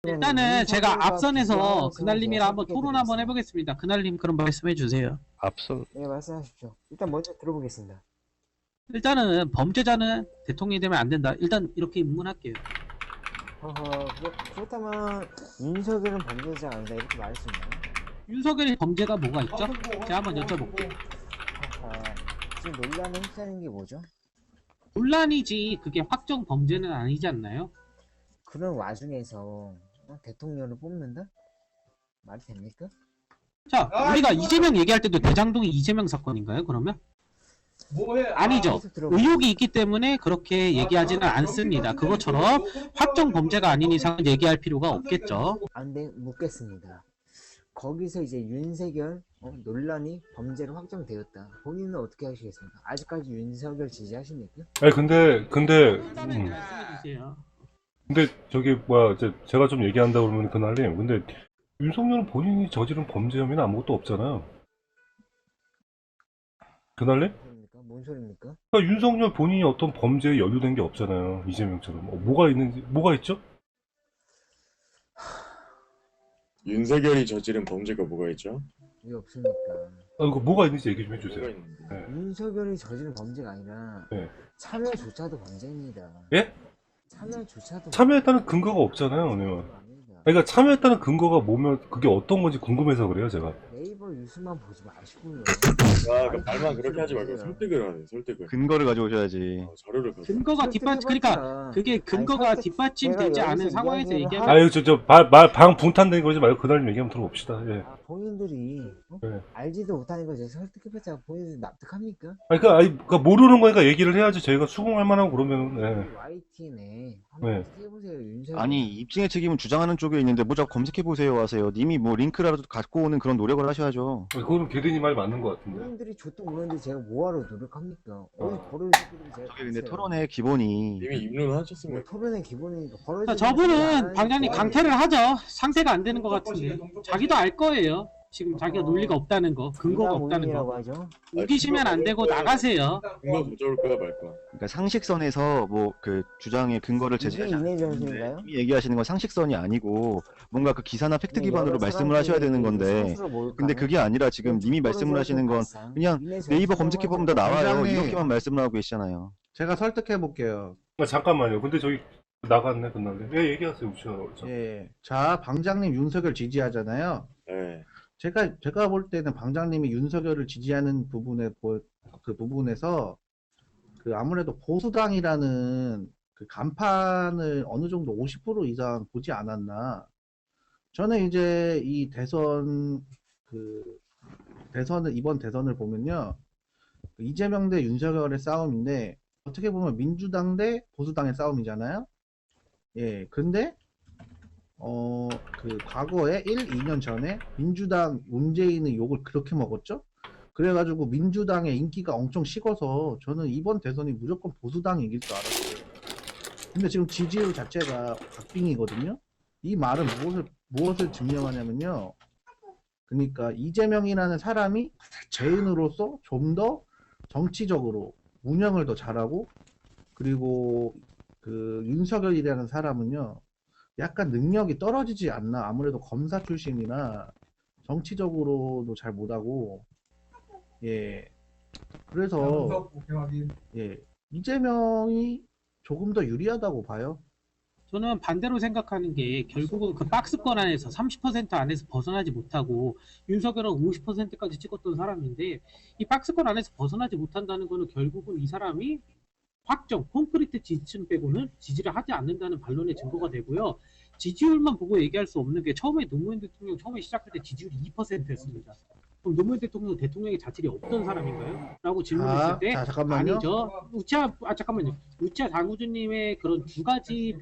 일단은 제가 앞선에서 그날님이랑 한번 토론 한번 해보겠습니다. 그날님 그럼 말씀해 주세요. 앞선 네, 말씀하십시오. 일단 먼저 들어보겠습니다. 일단은 범죄자는 대통령이 되면 안 된다. 일단 이렇게 입문할게요. 그렇다면 윤석열은 범죄자가 아니다 이렇게 말할 수 있나요? 윤석열이 범죄가 뭐가 있죠? 제가 한번 여쭤볼게요. 지금 논란을 휩싸는 게 뭐죠? 논란이지 그게 확정 범죄는 아니지 않나요? 그런 와중에서 대통령을 뽑는다? 말이 됩니까? 자, 우리가 이재명 얘기할 때도 대장동이 이재명 사건인가요? 그러면? 아니죠. 계속 들어봐. 의혹이 있기 때문에 그렇게 얘기하지는 않습니다. 그것처럼 확정 범죄가 아닌 이상은 얘기할 필요가 없겠죠. 근데 묻겠습니다. 거기서 이제 윤석열 논란이 범죄로 확정되었다. 본인은 어떻게 하시겠습니까? 아직까지 윤석열 지지하십니까? 아니 근데 말씀해 주세요. 근데 저기 뭐야 제가 좀 얘기한다 그러면 그날님 근데 윤석열은 본인이 저지른 범죄 혐의는 아무것도 없잖아요. 그날님? 뭔 소리입니까? 그러니까 윤석열 본인이 어떤 범죄에 연루된 게 없잖아요. 이재명처럼 뭐가 있죠? 윤석열이 저지른 범죄가 뭐가 있죠? 왜 없습니까? 이거 뭐가 있는지 얘기 좀 뭐가 해주세요. 있는데? 네. 윤석열이 저지른 범죄가 아니라 네. 참여조차도 범죄입니다. 예? 참여조차도 참여했다는 근거가 없잖아요, 오늘. 아닙니다. 그러니까 참여했다는 근거가 뭐면 그게 어떤 건지 궁금해서 그래요, 제가. 네이버 뉴스만 보지 마시고요. 그 말만 그렇게 하지 말고 설득을 하네, 설득을. 근거를 가져오셔야지. 자료를 가져. 근거가 뒷받침, 그러니까 그게 근거가 뒷받침되지 않은 상황에서 얘기하면 아유, 방 붕탄된 거지 말고 그날님 얘기 한번 들어봅시다. 예. 본인들이 네. 알지도 못하는 걸 제가 설득해봤자 본인들이 납득합니까? 그러니까 모르는 거니까 얘기를 해야지 저희가 수긍할 만하고 그러면은, 예. YTN에 한번 네. 해보세요. 윤석열. 아니 입증의 책임은 주장하는 쪽에 있는데 뭐 자꾸 검색해보세요 하세요. 님이 뭐 링크라도 갖고 오는 그런 노력을 하셔야죠. 그거는 개대님 말이 맞는 것 같은데. 본인들이 줬도 모르는데 제가 뭐하러 노력합니까? 어디 버릇이 제가 저게 근데 봤어요. 토론의 기본이 이미 입론하셨습니다. 뭐 토론의 기본이니까 버릇이 자, 저분은 방장님 강퇴를 하죠. 상세가 안 되는 것 같은데. 자기도 알 거예요. 지금 자기가 논리가 없다는 거, 근거가 없다는 거. 하죠. 우기시면 안 되고 나가세요. 근거 가져올 거야 말 거야. 그러니까 상식선에서 뭐 그 주장의 근거를 이게 제시하지 이내 않는데 정신인가요? 님이 얘기하시는 건 상식선이 아니고 뭔가 그 기사나 팩트 기반으로 말씀을 하셔야 되는 건데 근데 그게 아니라 지금 님이 말씀을 하시는 건 그냥 네이버 검색해보면 다 나와요. 원장님. 이렇게만 말씀을 하고 계시잖아요. 제가 설득해 볼게요. 잠깐만요. 근데 저기 나갔네, 그날님. 예, 얘기하세요, 우시아. 예. 자, 방장님 윤석열 지지하잖아요. 네. 제가 볼 때는 방장님이 윤석열을 지지하는 그 부분에서 그 아무래도 보수당이라는 그 간판을 어느 정도 50% 이상 보지 않았나. 저는 이제 이 이번 대선을 보면요. 이재명 대 윤석열의 싸움인데 어떻게 보면 민주당 대 보수당의 싸움이잖아요. 예, 근데 그 과거에 2년 전에 민주당 문재인의 욕을 그렇게 먹었죠? 그래가지고 민주당의 인기가 엄청 식어서 저는 이번 대선이 무조건 보수당이 이길 줄 알았어요. 근데 지금 지지율 자체가 박빙이거든요? 이 말은 무엇을 증명하냐면요. 그러니까 이재명이라는 사람이 개인으로서 좀 더 정치적으로 운영을 더 잘하고 그리고 그 윤석열이라는 사람은요. 약간 능력이 떨어지지 않나. 아무래도 검사 출신이나 정치적으로도 잘 못하고 예 그래서 예 이재명이 조금 더 유리하다고 봐요. 저는 반대로 생각하는 게 결국은 그 박스권 안에서 30% 안에서 벗어나지 못하고 윤석열은 50%까지 찍었던 사람인데 이 박스권 안에서 벗어나지 못한다는 거는 결국은 이 사람이 확정, 콘크리트 지지층 빼고는 지지를 하지 않는다는 반론의 증거가 되고요. 지지율만 보고 얘기할 수 없는 게 처음에 노무현 대통령 처음에 시작할 때 지지율이 2%였습니다. 그럼 노무현 대통령의 자질이 없던 사람인가요? 라고 질문했을 때 잠깐만요. 아니죠. 잠깐만요. 우치아 장우주님의 그런 두 가지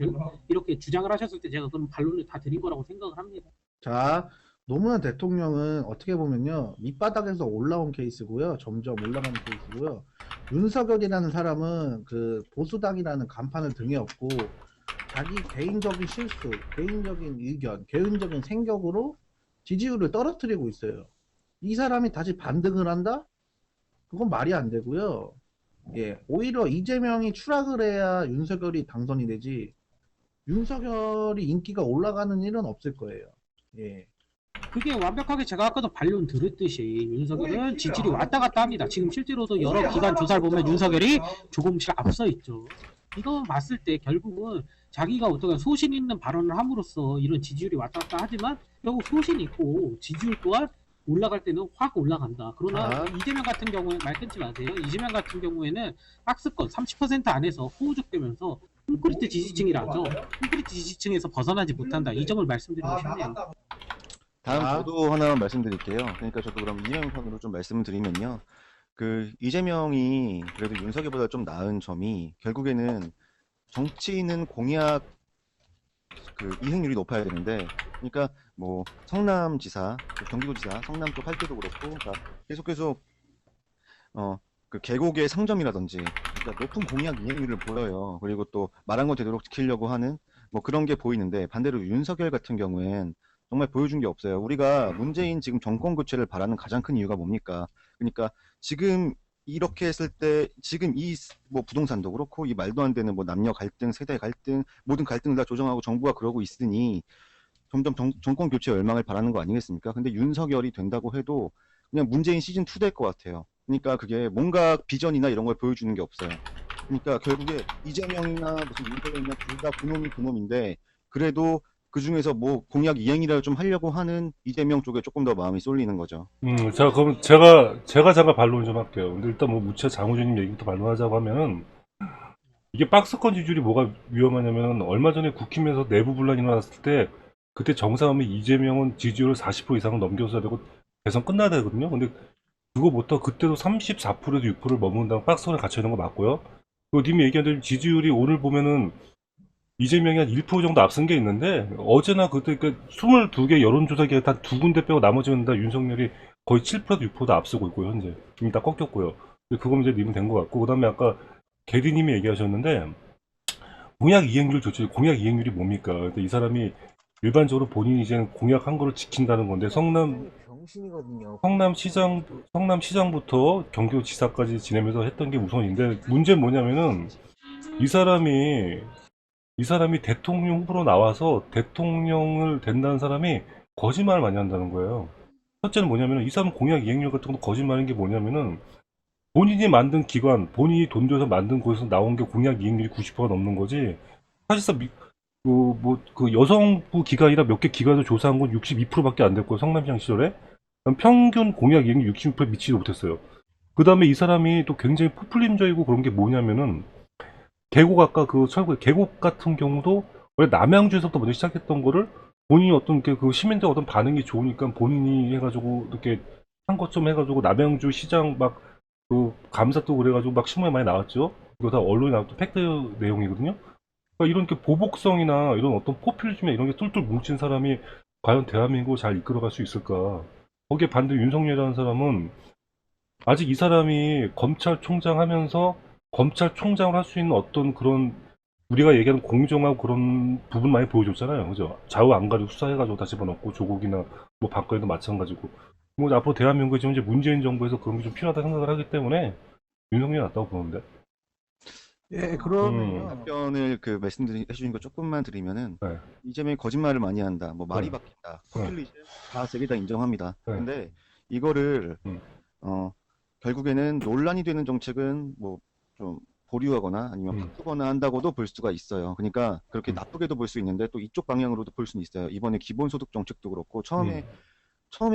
이렇게 주장을 하셨을 때 제가 그런 반론을 다 드린 거라고 생각을 합니다. 자, 노무현 대통령은 어떻게 보면요 밑바닥에서 올라온 케이스고요. 점점 올라가는 케이스고요. 윤석열이라는 사람은 그 보수당이라는 간판을 등에 업고 자기 개인적인 실수, 개인적인 의견, 개인적인 생각으로 지지율을 떨어뜨리고 있어요. 이 사람이 다시 반등을 한다? 그건 말이 안 되고요. 예, 오히려 이재명이 추락을 해야 윤석열이 당선이 되지, 윤석열이 인기가 올라가는 일은 없을 거예요. 예. 그게 완벽하게 제가 아까도 반론 들었듯이 윤석열은 지지율이 왔다 갔다 합니다. 지금 실제로도 여러 기관 조사를 보면 윤석열이 조금씩 앞서 있죠. 이거 봤을 때 결국은 자기가 어떤 소신 있는 발언을 함으로써 이런 지지율이 왔다 갔다 하지만 결국 소신 있고 지지율 또한 올라갈 때는 확 올라간다. 그러나 이재명 같은 경우에 말 끊지 마세요. 이재명 같은 경우에는 박스권 30% 안에서 호우적되면서 콘크리트 지지층이라죠. 콘크리트 지지층에서 벗어나지 못한다. 이 점을 말씀드리고 싶네요. 다음 아. 저도 하나만 말씀드릴게요. 그러니까 저도 그럼 이재명 편으로 좀 말씀을 드리면요. 그 이재명이 그래도 윤석열보다 좀 나은 점이 결국에는 정치인은 공약 그 이행률이 높아야 되는데, 그러니까 뭐 성남지사, 경기도지사, 성남 쪽 할 때도 그렇고, 그러니까 계속 그 계곡의 상점이라든지, 그러니까 높은 공약 이행률을 보여요. 그리고 또 말한 거 되도록 지키려고 하는 뭐 그런 게 보이는데, 반대로 윤석열 같은 경우엔 정말 보여준 게 없어요. 우리가 문재인 지금 정권 교체를 바라는 가장 큰 이유가 뭡니까? 그러니까 지금 이렇게 했을 때 지금 이 뭐 부동산도 그렇고 이 말도 안 되는 뭐 남녀 갈등, 세대 갈등, 모든 갈등을 다 조정하고 정부가 그러고 있으니 점점 정권 교체 열망을 바라는 거 아니겠습니까? 근데 윤석열이 된다고 해도 그냥 문재인 시즌 2 될 것 같아요. 그러니까 그게 뭔가 비전이나 이런 걸 보여주는 게 없어요. 그러니까 결국에 이재명이나 무슨 윤석열이나 둘 다 그놈이 그놈인데, 그래도 그 중에서 뭐 공약 이행이라도 좀 하려고 하는 이재명 쪽에 조금 더 마음이 쏠리는 거죠. 자, 그럼 제가 잠깐 반론 좀 할게요. 근데 일단 뭐 무채 장우준님 얘기부터 반론하자고 하면은, 이게 박스권 지지율이 뭐가 위험하냐면, 얼마 전에 국힘에서 내부 분란이 일어났을 때, 그때 정상하면 이재명은 지지율 40% 이상을 넘겨서야 되고, 대선 끝나야 되거든요. 근데 그거부터 그때도 34%에서 6%를 머문다고 박스권에 갇혀있는 거 맞고요. 그리고 님이 얘기한 대로 지지율이 오늘 보면은, 이재명이 한 1% 정도 앞선 게 있는데, 어제나 그때 그 22개 여론조사 기획 단 2군데 빼고 나머지는 다 윤석열이 거의 7%, 6%다 앞서고 있고요, 현재. 이미 다 꺾였고요. 그건 이제 님은 된 것 같고, 그 다음에 아까 게디님이 얘기하셨는데, 공약 이행률 좋죠. 공약 이행률이 뭡니까? 근데 이 사람이 일반적으로 본인이 이제 공약한 거를 지킨다는 건데, 병신이거든요. 성남시장부터 경기도지사까지 지내면서 했던 게 우선인데, 문제는 뭐냐면은, 이 사람이 대통령 후보로 나와서 대통령을 된다는 사람이 거짓말을 많이 한다는 거예요. 첫째는 뭐냐면은, 이 사람 공약 이행률 같은 거 거짓말인 게 뭐냐면은, 본인이 만든 기관, 본인이 돈 들여서 만든 곳에서 나온 게 공약 이행률이 90%가 넘는 거지. 사실상 그 여성부 기관이라 몇 개 기관에서 조사한 건 62%밖에 안 됐고요. 성남시장 시절에. 평균 공약 이행률 60%에 미치지도 못했어요. 그 다음에 이 사람이 또 굉장히 포퓰리즘적이고 그런 게 뭐냐면은, 아까 그 철구 계곡 같은 경우도 원래 남양주에서부터 먼저 시작했던 거를 본인이 어떤 그 시민들 어떤 반응이 좋으니까 본인이 해가지고 이렇게 한 것좀 해가지고 남양주 시장 막 그 감사 또 그래가지고 막 신문에 많이 나왔죠. 이거 다 언론에 나왔던 팩트 내용이거든요. 그러니까 이런 게 보복성이나 이런 어떤 포퓰리즘이나 이런 게 뚫뚫 뭉친 사람이 과연 대한민국을 잘 이끌어갈 수 있을까? 거기에 반대 윤석열이라는 사람은 아직 이 사람이 검찰총장 하면서 검찰총장을 할 수 있는 어떤 그런 우리가 얘기하는 공정하고 그런 부분 많이 보여줬잖아요. 그죠? 좌우 안 가리고 수사해가지고 다 집어넣고 조국이나 뭐 박근혜도 마찬가지고. 뭐 앞으로 대한민국에 지금 이제 문재인 정부에서 그런 게 좀 필요하다 생각을 하기 때문에 윤석열이 낫다고 보는데. 예, 그러면요. 답변을 그 해주신 거 조금만 드리면은, 네. 이재명이 거짓말을 많이 한다, 뭐 말이 네. 바뀐다, 포퓰리즘 다 세계 다 인정합니다. 네. 근데 이거를 결국에는 논란이 되는 정책은 뭐 좀 보류하거나 아니면 바꾸거나 한다고도 볼 수가 있어요. 그러니까 그렇게 나쁘게도 볼 수 있는데 또 이쪽 방향으로도 볼 수는 있어요. 이번에 기본소득 정책도 그렇고 처음에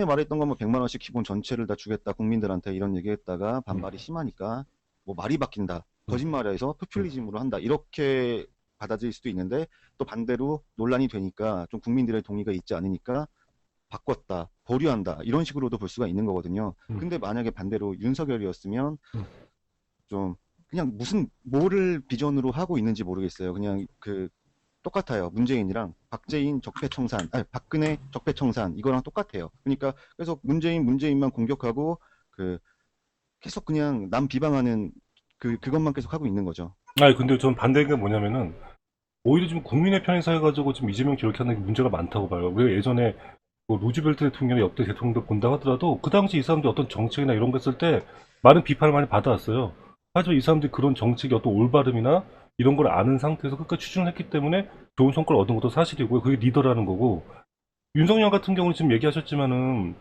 말했던 건 뭐 100만 원씩 기본 전체를 다 주겠다 국민들한테 이런 얘기했다가 반발이 심하니까 뭐 말이 바뀐다, 거짓말해서 포퓰리즘으로 한다, 이렇게 받아들일 수도 있는데, 또 반대로 논란이 되니까 좀 국민들의 동의가 있지 않으니까 바꿨다, 보류한다, 이런 식으로도 볼 수가 있는 거거든요. 근데 만약에 반대로 윤석열이었으면 좀 그냥 뭐를 비전으로 하고 있는지 모르겠어요. 그냥 그 똑같아요. 문재인이랑 박근혜 적폐청산 이거랑 똑같아요. 그러니까 계속 문재인만 공격하고 그 계속 그냥 남 비방하는 그것만 계속 하고 있는 거죠. 아니 근데 전 반대인 게 뭐냐면은, 오히려 좀 국민의 편에서 해가지고 지금 이재명 저렇게 하는 게 문제가 많다고 봐요. 우리가 예전에 뭐 루즈벨트 대통령이 역대 대통령들 본다 하더라도 그 당시 이 사람들 어떤 정책이나 이런 거 했을 때 많은 비판을 많이 받아왔어요. 하지만 이 사람들이 그런 정책의 어떤 올바름이나 이런 걸 아는 상태에서 끝까지 추진을 했기 때문에 좋은 성과를 얻은 것도 사실이고요. 그게 리더라는 거고. 윤석열 같은 경우는 지금 얘기하셨지만은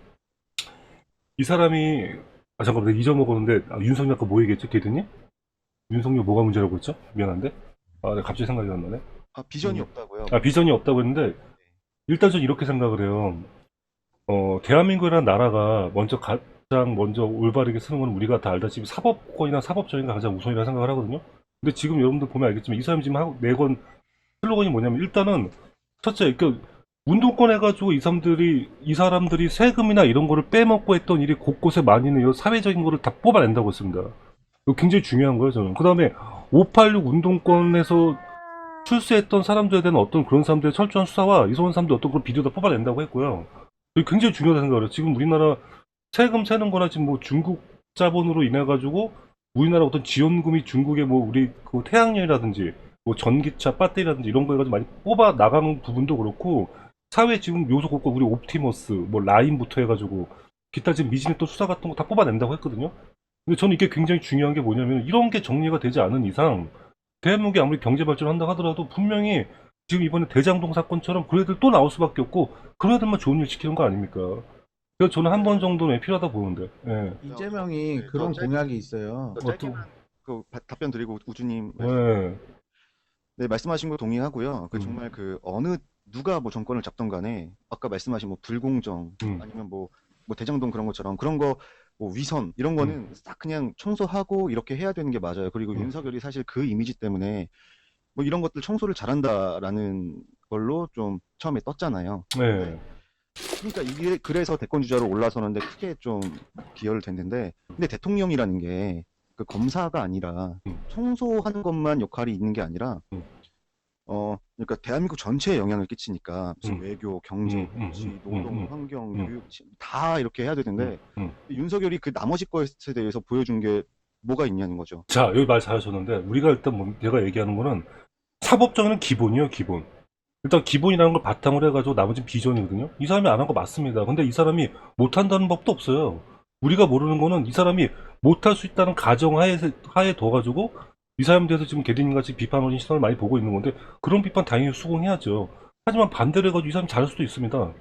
이 사람이 잠깐만 내가 잊어먹었는데 윤석열 아까 뭐 얘기했죠? 걔더니? 윤석열 뭐가 문제라고 했죠? 미안한데. 내가 갑자기 생각이 안 나네. 비전이 없다고요. 비전이 없다고 했는데 일단 전 이렇게 생각을 해요. 대한민국이라는 나라가 가장 먼저 올바르게 쓰는 건 우리가 다 알다시피 사법권이나 사법정의가 가장 우선이라 생각을 하거든요. 근데 지금 여러분들 보면 알겠지만 이 사람이 지금 내건 슬로건이 뭐냐면 일단은 첫째, 운동권 해가지고 이 사람들이 세금이나 이런 거를 빼먹고 했던 일이 곳곳에 많이 있는 이 사회적인 거를 다 뽑아낸다고 했습니다. 이거 굉장히 중요한 거예요, 저는. 그 다음에 586 운동권에서 출세했던 사람들에 대한 어떤 그런 사람들의 철저한 수사와 이소원 사람들 어떤 그런 비디오 다 뽑아낸다고 했고요. 이게 굉장히 중요하다 생각을 해요. 지금 우리나라 세금 세는 거나 지금 뭐 중국 자본으로 인해 가지고 우리나라 어떤 지원금이 중국의 뭐 우리 그 태양열이라든지 뭐 전기차 배터리라든지 이런 거 해가지고 많이 뽑아 나가는 부분도 그렇고 사회 지금 요소 곳곳 우리 옵티머스 뭐 라인부터 해가지고 기타 지금 미진의 또 수사 같은 거 다 뽑아낸다고 했거든요. 근데 저는 이게 굉장히 중요한 게 뭐냐면 이런 게 정리가 되지 않은 이상 대한민국이 아무리 경제 발전을 한다 하더라도 분명히 지금 이번에 대장동 사건처럼 그런 애들 또 나올 수밖에 없고 그런 애들만 좋은 일 시키는 거 아닙니까? 그래서 저는 한 번 정도는 필요하다 보는데. 예. 이재명이 네, 그런 짧게- 공약이 있어요. 짧게만 답변 드리고 우주님 예. 네, 말씀하신 거 동의하고요. 정말 어느 누가 뭐 정권을 잡던 간에 아까 말씀하신 뭐 불공정 아니면 뭐 대장동 그런 것처럼 그런 거 뭐 위선 이런 거는 싹 그냥 청소하고 이렇게 해야 되는 게 맞아요. 그리고 윤석열이 사실 그 이미지 때문에 뭐 이런 것들 청소를 잘한다라는 걸로 좀 처음에 떴잖아요. 예. 그러니까 이게 그래서 대권 주자로 올라서는데 크게 좀 기여를 됐는데 근데 대통령이라는 게 그 검사가 아니라 청소하는 것만 역할이 있는 게 아니라 그러니까 대한민국 전체에 영향을 끼치니까 무슨 외교, 경제, 정치, 노동, 환경, 교육 다 이렇게 해야 되는데 윤석열이 그 나머지 것에 대해서 보여준 게 뭐가 있냐는 거죠. 자, 여기 말 잘하셨는데 우리가 일단 내가 얘기하는 거는 사법정의는 기본이에요, 기본. 일단 기본이라는 걸 바탕으로 해가지고 나머지는 비전이거든요. 이 사람이 안 한 거 맞습니다. 근데 이 사람이 못한다는 법도 없어요. 우리가 모르는 거는 이 사람이 못할 수 있다는 가정하에 둬가지고 이 사람에 대해서 지금 게디님같이 비판 어린 시선을 많이 보고 있는 건데 그런 비판 당연히 수긍해야죠. 하지만 반대로 해가지고 이 사람이 잘할 수도 있습니다.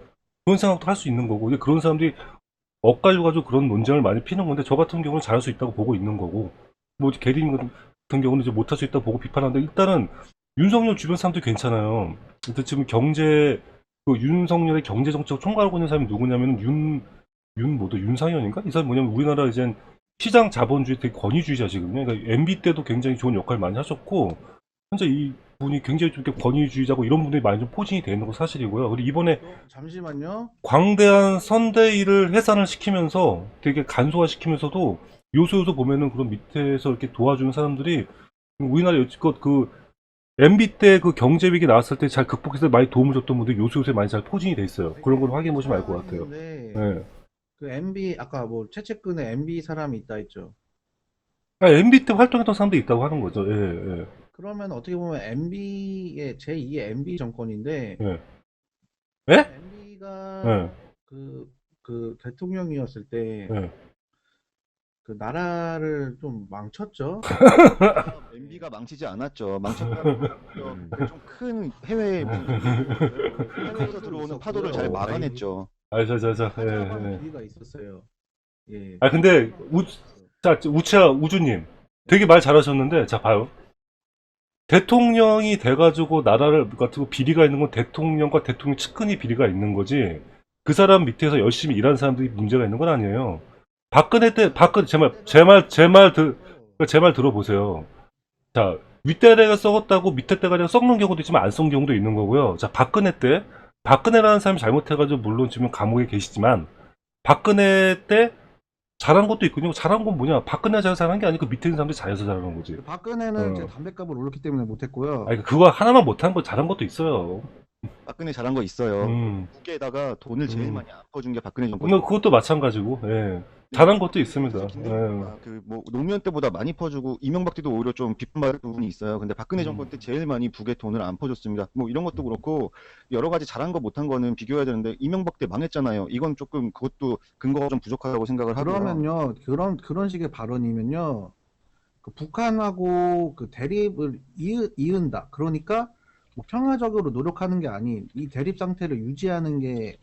그런 생각도 할 수 있는 거고 근데 그런 사람들이 엇갈려가지고 그런 논쟁을 많이 피는 건데 저 같은 경우는 잘할 수 있다고 보고 있는 거고 뭐 게디님 같은 경우는 이제 못할 수 있다고 보고 비판하는데 일단은 윤석열 주변 사람들 괜찮아요. 일단 지금 윤석열의 경제정책 총괄하고 있는 사람이 누구냐면 윤상현인가? 이 사람이 뭐냐면 우리나라 이젠 시장 자본주의 되게 권위주의자시거든요. 그러니까 MB 때도 굉장히 좋은 역할 많이 하셨고 현재 이 분이 굉장히 좀 이렇게 권위주의자고 이런 분들이 많이 좀 포진이 되어 있는 거 사실이고요. 그리고 이번에 잠시만요. 광대한 선대위를 해산을 시키면서 되게 간소화시키면서도 요소 보면은 그런 밑에서 이렇게 도와주는 사람들이 우리나라 여지껏 MB 때 그 경제 위기 나왔을 때 잘 극복해서 많이 도움을 줬던 분들이 요소에 많이 잘 포진이 돼 있어요. 그런 걸 확인해 보시면 알 것 같아요. 예. 그 MB 아까 뭐 최측근에 MB 사람이 있다 했죠. MB 때 활동했던 사람도 있다고 하는 거죠. 예, 예. 그러면 어떻게 보면 MB의 제2의 MB 정권인데 예. 예? MB가 예. 그 대통령이었을 때 예. 그 나라를 좀 망쳤죠. MB가 망치지 않았죠. 망쳤다는 좀 큰 해외에서 들어오는 파도를 잘 막아냈죠. 예, 하자라는 예. 비리가 있었어요. 예. 근데 우주님 되게 말 잘하셨는데 자 봐요. 대통령이 돼가지고 나라를 가지고 비리가 있는 건 대통령과 대통령 측근이 비리가 있는 거지 그 사람 밑에서 열심히 일하는 사람들이 문제가 있는 건 아니에요. 박근혜 제 말 들어보세요. 자 윗대가리가 썩었다고 밑에 대가리가 썩는 경우도 있지만 안 썩는 경우도 있는 거고요. 자 박근혜라는 사람이 잘못해가지고 물론 지금 감옥에 계시지만 박근혜 때 잘한 것도 있군요. 잘한 건 뭐냐? 박근혜가 잘한 게 아니고 그 밑에 있는 사람들이 잘해서 잘하는 거지. 박근혜는 이제 담배값을 올렸기 때문에 못했고요. 아니 그거 하나만 못한 거 잘한 것도 있어요. 박근혜 잘한 거 있어요. 국회에다가 돈을 제일 많이 안 퍼준 게 박근혜 정권. 그것도 마찬가지고, 예. 잘한 것도 있습니다. 예. 뭐 노무현 때보다 많이 퍼주고 이명박 때도 오히려 좀 비판받을 부분이 있어요. 근데 박근혜 정권 때 제일 많이 북에 돈을 안 퍼줬습니다. 뭐 이런 것도 그렇고 여러 가지 잘한 거 못한 거는 비교해야 되는데 이명박 때 망했잖아요. 이건 조금 그것도 근거가 좀 부족하다고 생각을 하고요. 그러면요, 그런 식의 발언이면요, 그 북한하고 그 대립을 이은다. 그러니까 뭐 평화적으로 노력하는 게 아닌 이 대립 상태를 유지하는 게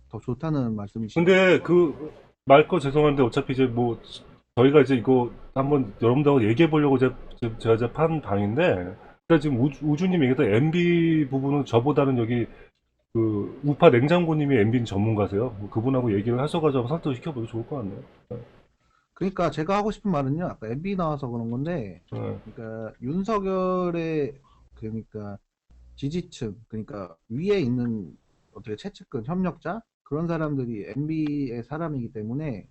더 좋다는 말씀이시죠? 근데 그 말 거 죄송한데 어차피 이제 뭐 저희가 이제 이거 한번 여러분들하고 얘기해 보려고 제가 이제 판 방인데 일단 지금 우주님 얘기했던 MB 부분은 저보다는 여기 그 우파 냉장고님이 MB 전문가세요. 뭐 그분하고 얘기를 하셔가지고 설득 시켜보면 좋을 것 같네요. 그러니까 제가 하고 싶은 말은요. 아까 MB 나와서 그런 건데, 네. 그러니까 윤석열의 그러니까 지지층, 그러니까 위에 있는 어떻게 최측근 협력자 그런 사람들이 MB의 사람이기 때문에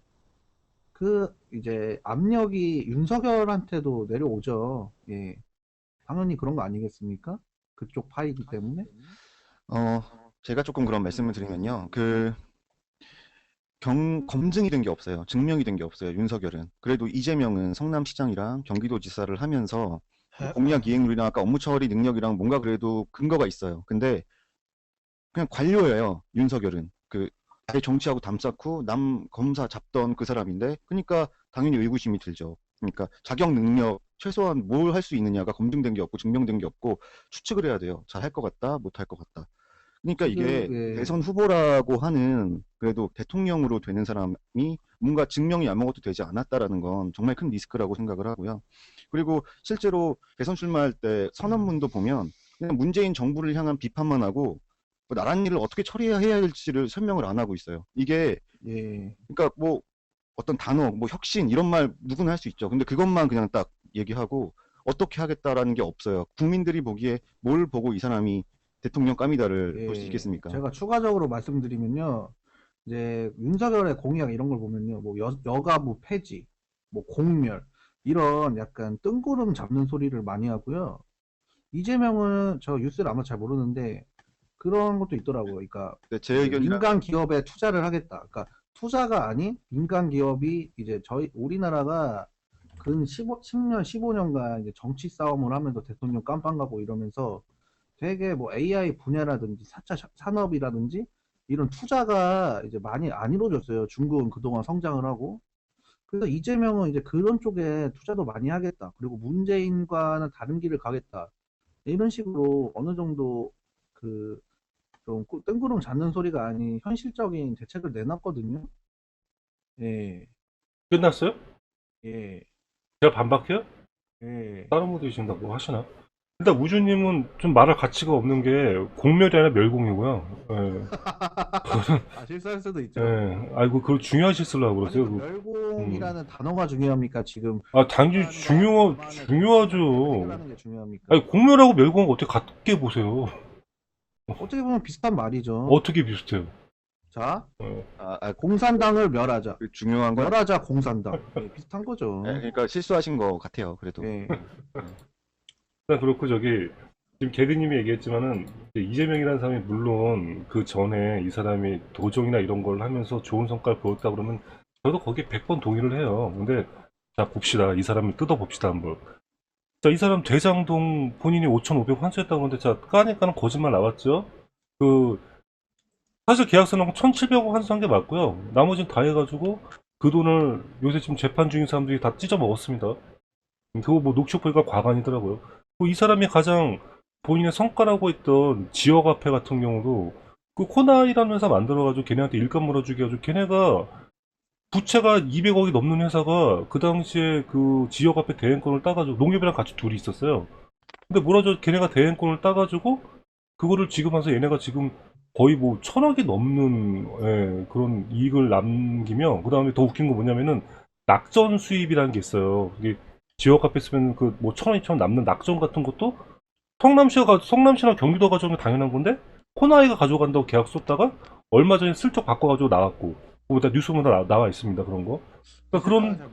그 이제 압력이 윤석열한테도 내려오죠. 예, 당연히 그런 거 아니겠습니까? 그쪽 파이기 때문에. 어, 제가 조금 그런 말씀을 드리면요. 검증이 된 게 없어요. 증명이 된 게 없어요. 윤석열은. 그래도 이재명은 성남시장이랑 경기도지사를 하면서 공약 이행률이랑 아까 업무 처리 능력이랑 뭔가 그래도 근거가 있어요. 근데 그냥 관료예요. 윤석열은. 아예 정치하고 담쌓고 남 검사 잡던 그 사람인데 그러니까 당연히 의구심이 들죠. 그러니까 자격 능력 최소한 뭘 할 수 있느냐가 검증된 게 없고 증명된 게 없고 추측을 해야 돼요. 잘 할 것 같다, 못 할 것 같다. 그러니까 이게 예, 대선 후보라고 하는 그래도 대통령으로 되는 사람이 뭔가 증명이 아무것도 되지 않았다라는 건 정말 큰 리스크라고 생각을 하고요. 그리고 실제로 대선 출마할 때 선언문도 보면 그냥 문재인 정부를 향한 비판만 하고 뭐 나란 일을 어떻게 처리해야 할지를 설명을 안 하고 있어요. 이게 예. 그러니까 뭐 어떤 단어, 뭐 혁신 이런 말 누구나 할 수 있죠. 근데 그것만 그냥 딱 얘기하고 어떻게 하겠다라는 게 없어요. 국민들이 보기에 뭘 보고 이 사람이 대통령 까미다를 볼 수 예, 있겠습니까? 제가 추가적으로 말씀드리면요, 이제 윤석열의 공약 이런 걸 보면요, 뭐 여가부 폐지, 뭐 공멸 이런 약간 뜬구름 잡는 소리를 많이 하고요. 이재명은 저 뉴스를 아마 잘 모르는데 그런 것도 있더라고요. 그러니까 근데 제 이제 의견이랑 민간 기업에 투자를 하겠다. 그러니까 투자가 아닌 민간 기업이 이제 우리나라가 근 10년, 15년간 이제 정치 싸움을 하면서 대통령 깜빵 가고 이러면서 되게 뭐 AI 분야라든지 4차 산업이라든지 이런 투자가 이제 많이 안 이루어졌어요. 중국은 그동안 성장을 하고. 그래서 이재명은 이제 그런 쪽에 투자도 많이 하겠다. 그리고 문재인과는 다른 길을 가겠다. 이런 식으로 어느 정도 그 좀 뜬구름 잡는 소리가 아닌 현실적인 대책을 내놨거든요. 예, 끝났어요? 예, 제가 반박해요? 예. 다른 분들이 지금 다 뭐 하시나? 일단 우주님은 좀 말할 가치가 없는 게 공멸이 아니라 멸공이고요. 예. 아, 실수할 수도 있죠. 예. 아이고 그걸 중요한 실수를 하고 아니, 그러세요. 그 멸공이라는 단어가 중요합니까? 지금 아 당연히 중요하죠. 해결하는 게 중요합니까? 아니 공멸하고 멸공하고 어떻게 같게 보세요? 어떻게 보면 비슷한 말이죠. 어떻게 비슷해요? 자, 아, 공산당을 멸하자. 그 중요한 건 멸하자 공산당. 예, 비슷한 거죠. 그러니까 실수하신 것 같아요. 그래도 예. 일단 그렇고 저기 지금 게드님이 얘기했지만은 이제 이재명이라는 사람이 물론 그 전에 이 사람이 도정이나 이런 걸 하면서 좋은 성과를 보였다 그러면 저도 거기에 100번 동의를 해요. 근데 자 봅시다. 이 사람을 뜯어봅시다 한번. 자, 이 사람 대장동 본인이 5,500 환수했다고 하는데 자 까니까는 거짓말 나왔죠. 그 사실 계약서는 1,700억 환수한 게 맞고요. 나머지는 다 해가지고 그 돈을 요새 지금 재판 중인 사람들이 다 찢어 먹었습니다. 그거 뭐 녹취록 보니까 과간이더라고요. 이 사람이 가장 본인의 성과라고 했던 지역화폐 같은 경우도 그 코나이라는 회사 만들어가지고 걔네한테 일감 물어주게 해가지고 걔네가 부채가 200억이 넘는 회사가 그 당시에 그 지역화폐 대행권을 따가지고 농협이랑 같이 둘이 있었어요. 근데 뭐라죠? 걔네가 대행권을 따가지고 그거를 지금 와서 얘네가 지금 거의 뭐 1,000억이 넘는 그런 이익을 남기며 그 다음에 더 웃긴 거 뭐냐면은 낙전 수입이라는 게 있어요. 이게 지역 화폐 쓰면 그 뭐 1,000원, 2,000원 남는 낙전 같은 것도 성남시나 경기도가 가져오면 당연한 건데 코나이가 가져간다고 계약 썼다가 얼마 전에 슬쩍 바꿔가지고 나왔고 거기다 뉴스보다 나와 있습니다. 그런 거. 그러니까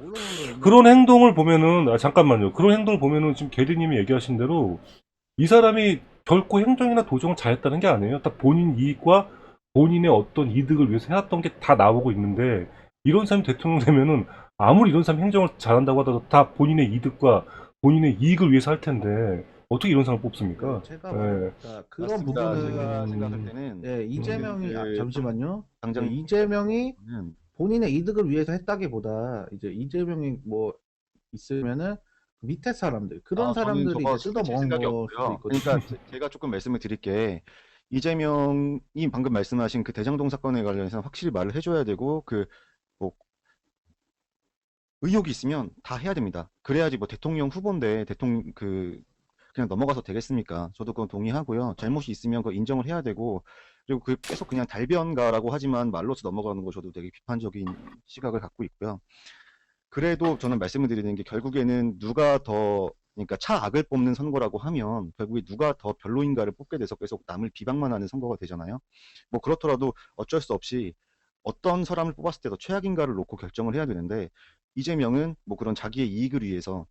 그런 행동을 보면은 잠깐만요. 그런 행동을 보면은 지금 게리님이 얘기하신 대로 이 사람이 결코 행정이나 도정을 잘했다는 게 아니에요. 딱 본인 이익과 본인의 어떤 이득을 위해서 해왔던 게 다 나오고 있는데 이런 사람이 대통령 되면은 아무리 이런 사람이 행정을 잘한다고 하더라도 다 본인의 이득과 본인의 이익을 위해서 할 텐데 어떻게 이런 사람을 뽑습니까? 제가 예. 말하니까 그런 맞습니다. 부분은 제가 생각할 때는 예, 이재명이 잠시만요. 당장 예, 이재명이 는 본인의 이득을 위해서 했다기보다 이제 이재명이 뭐 있으면은 밑에 사람들 그런 저는 사람들이 저거 이제 제 뜯어먹은 생각이 걸 수도 없고요. 있거든요. 그러니까 제가 조금 말씀을 드릴 게 이재명이 방금 말씀하신 그 대장동 사건에 관련해서 확실히 말을 해줘야 되고 뭐 의혹이 있으면 다 해야 됩니다. 그래야지 뭐 대통령 후보인데 그냥 넘어가서 되겠습니까? 저도 그건 동의하고요. 잘못이 있으면 그거 인정을 해야 되고 그리고 계속 그냥 달변가라고 하지만 말로서 넘어가는 거 저도 되게 비판적인 시각을 갖고 있고요. 그래도 저는 말씀을 드리는 게 결국에는 그러니까 차악을 뽑는 선거라고 하면 결국에 누가 더 별로인가를 뽑게 돼서 계속 남을 비방만 하는 선거가 되잖아요. 뭐 그렇더라도 어쩔 수 없이 어떤 사람을 뽑았을 때 더 최악인가를 놓고 결정을 해야 되는데 이재명은 뭐 그런 자기의 이익을 위해서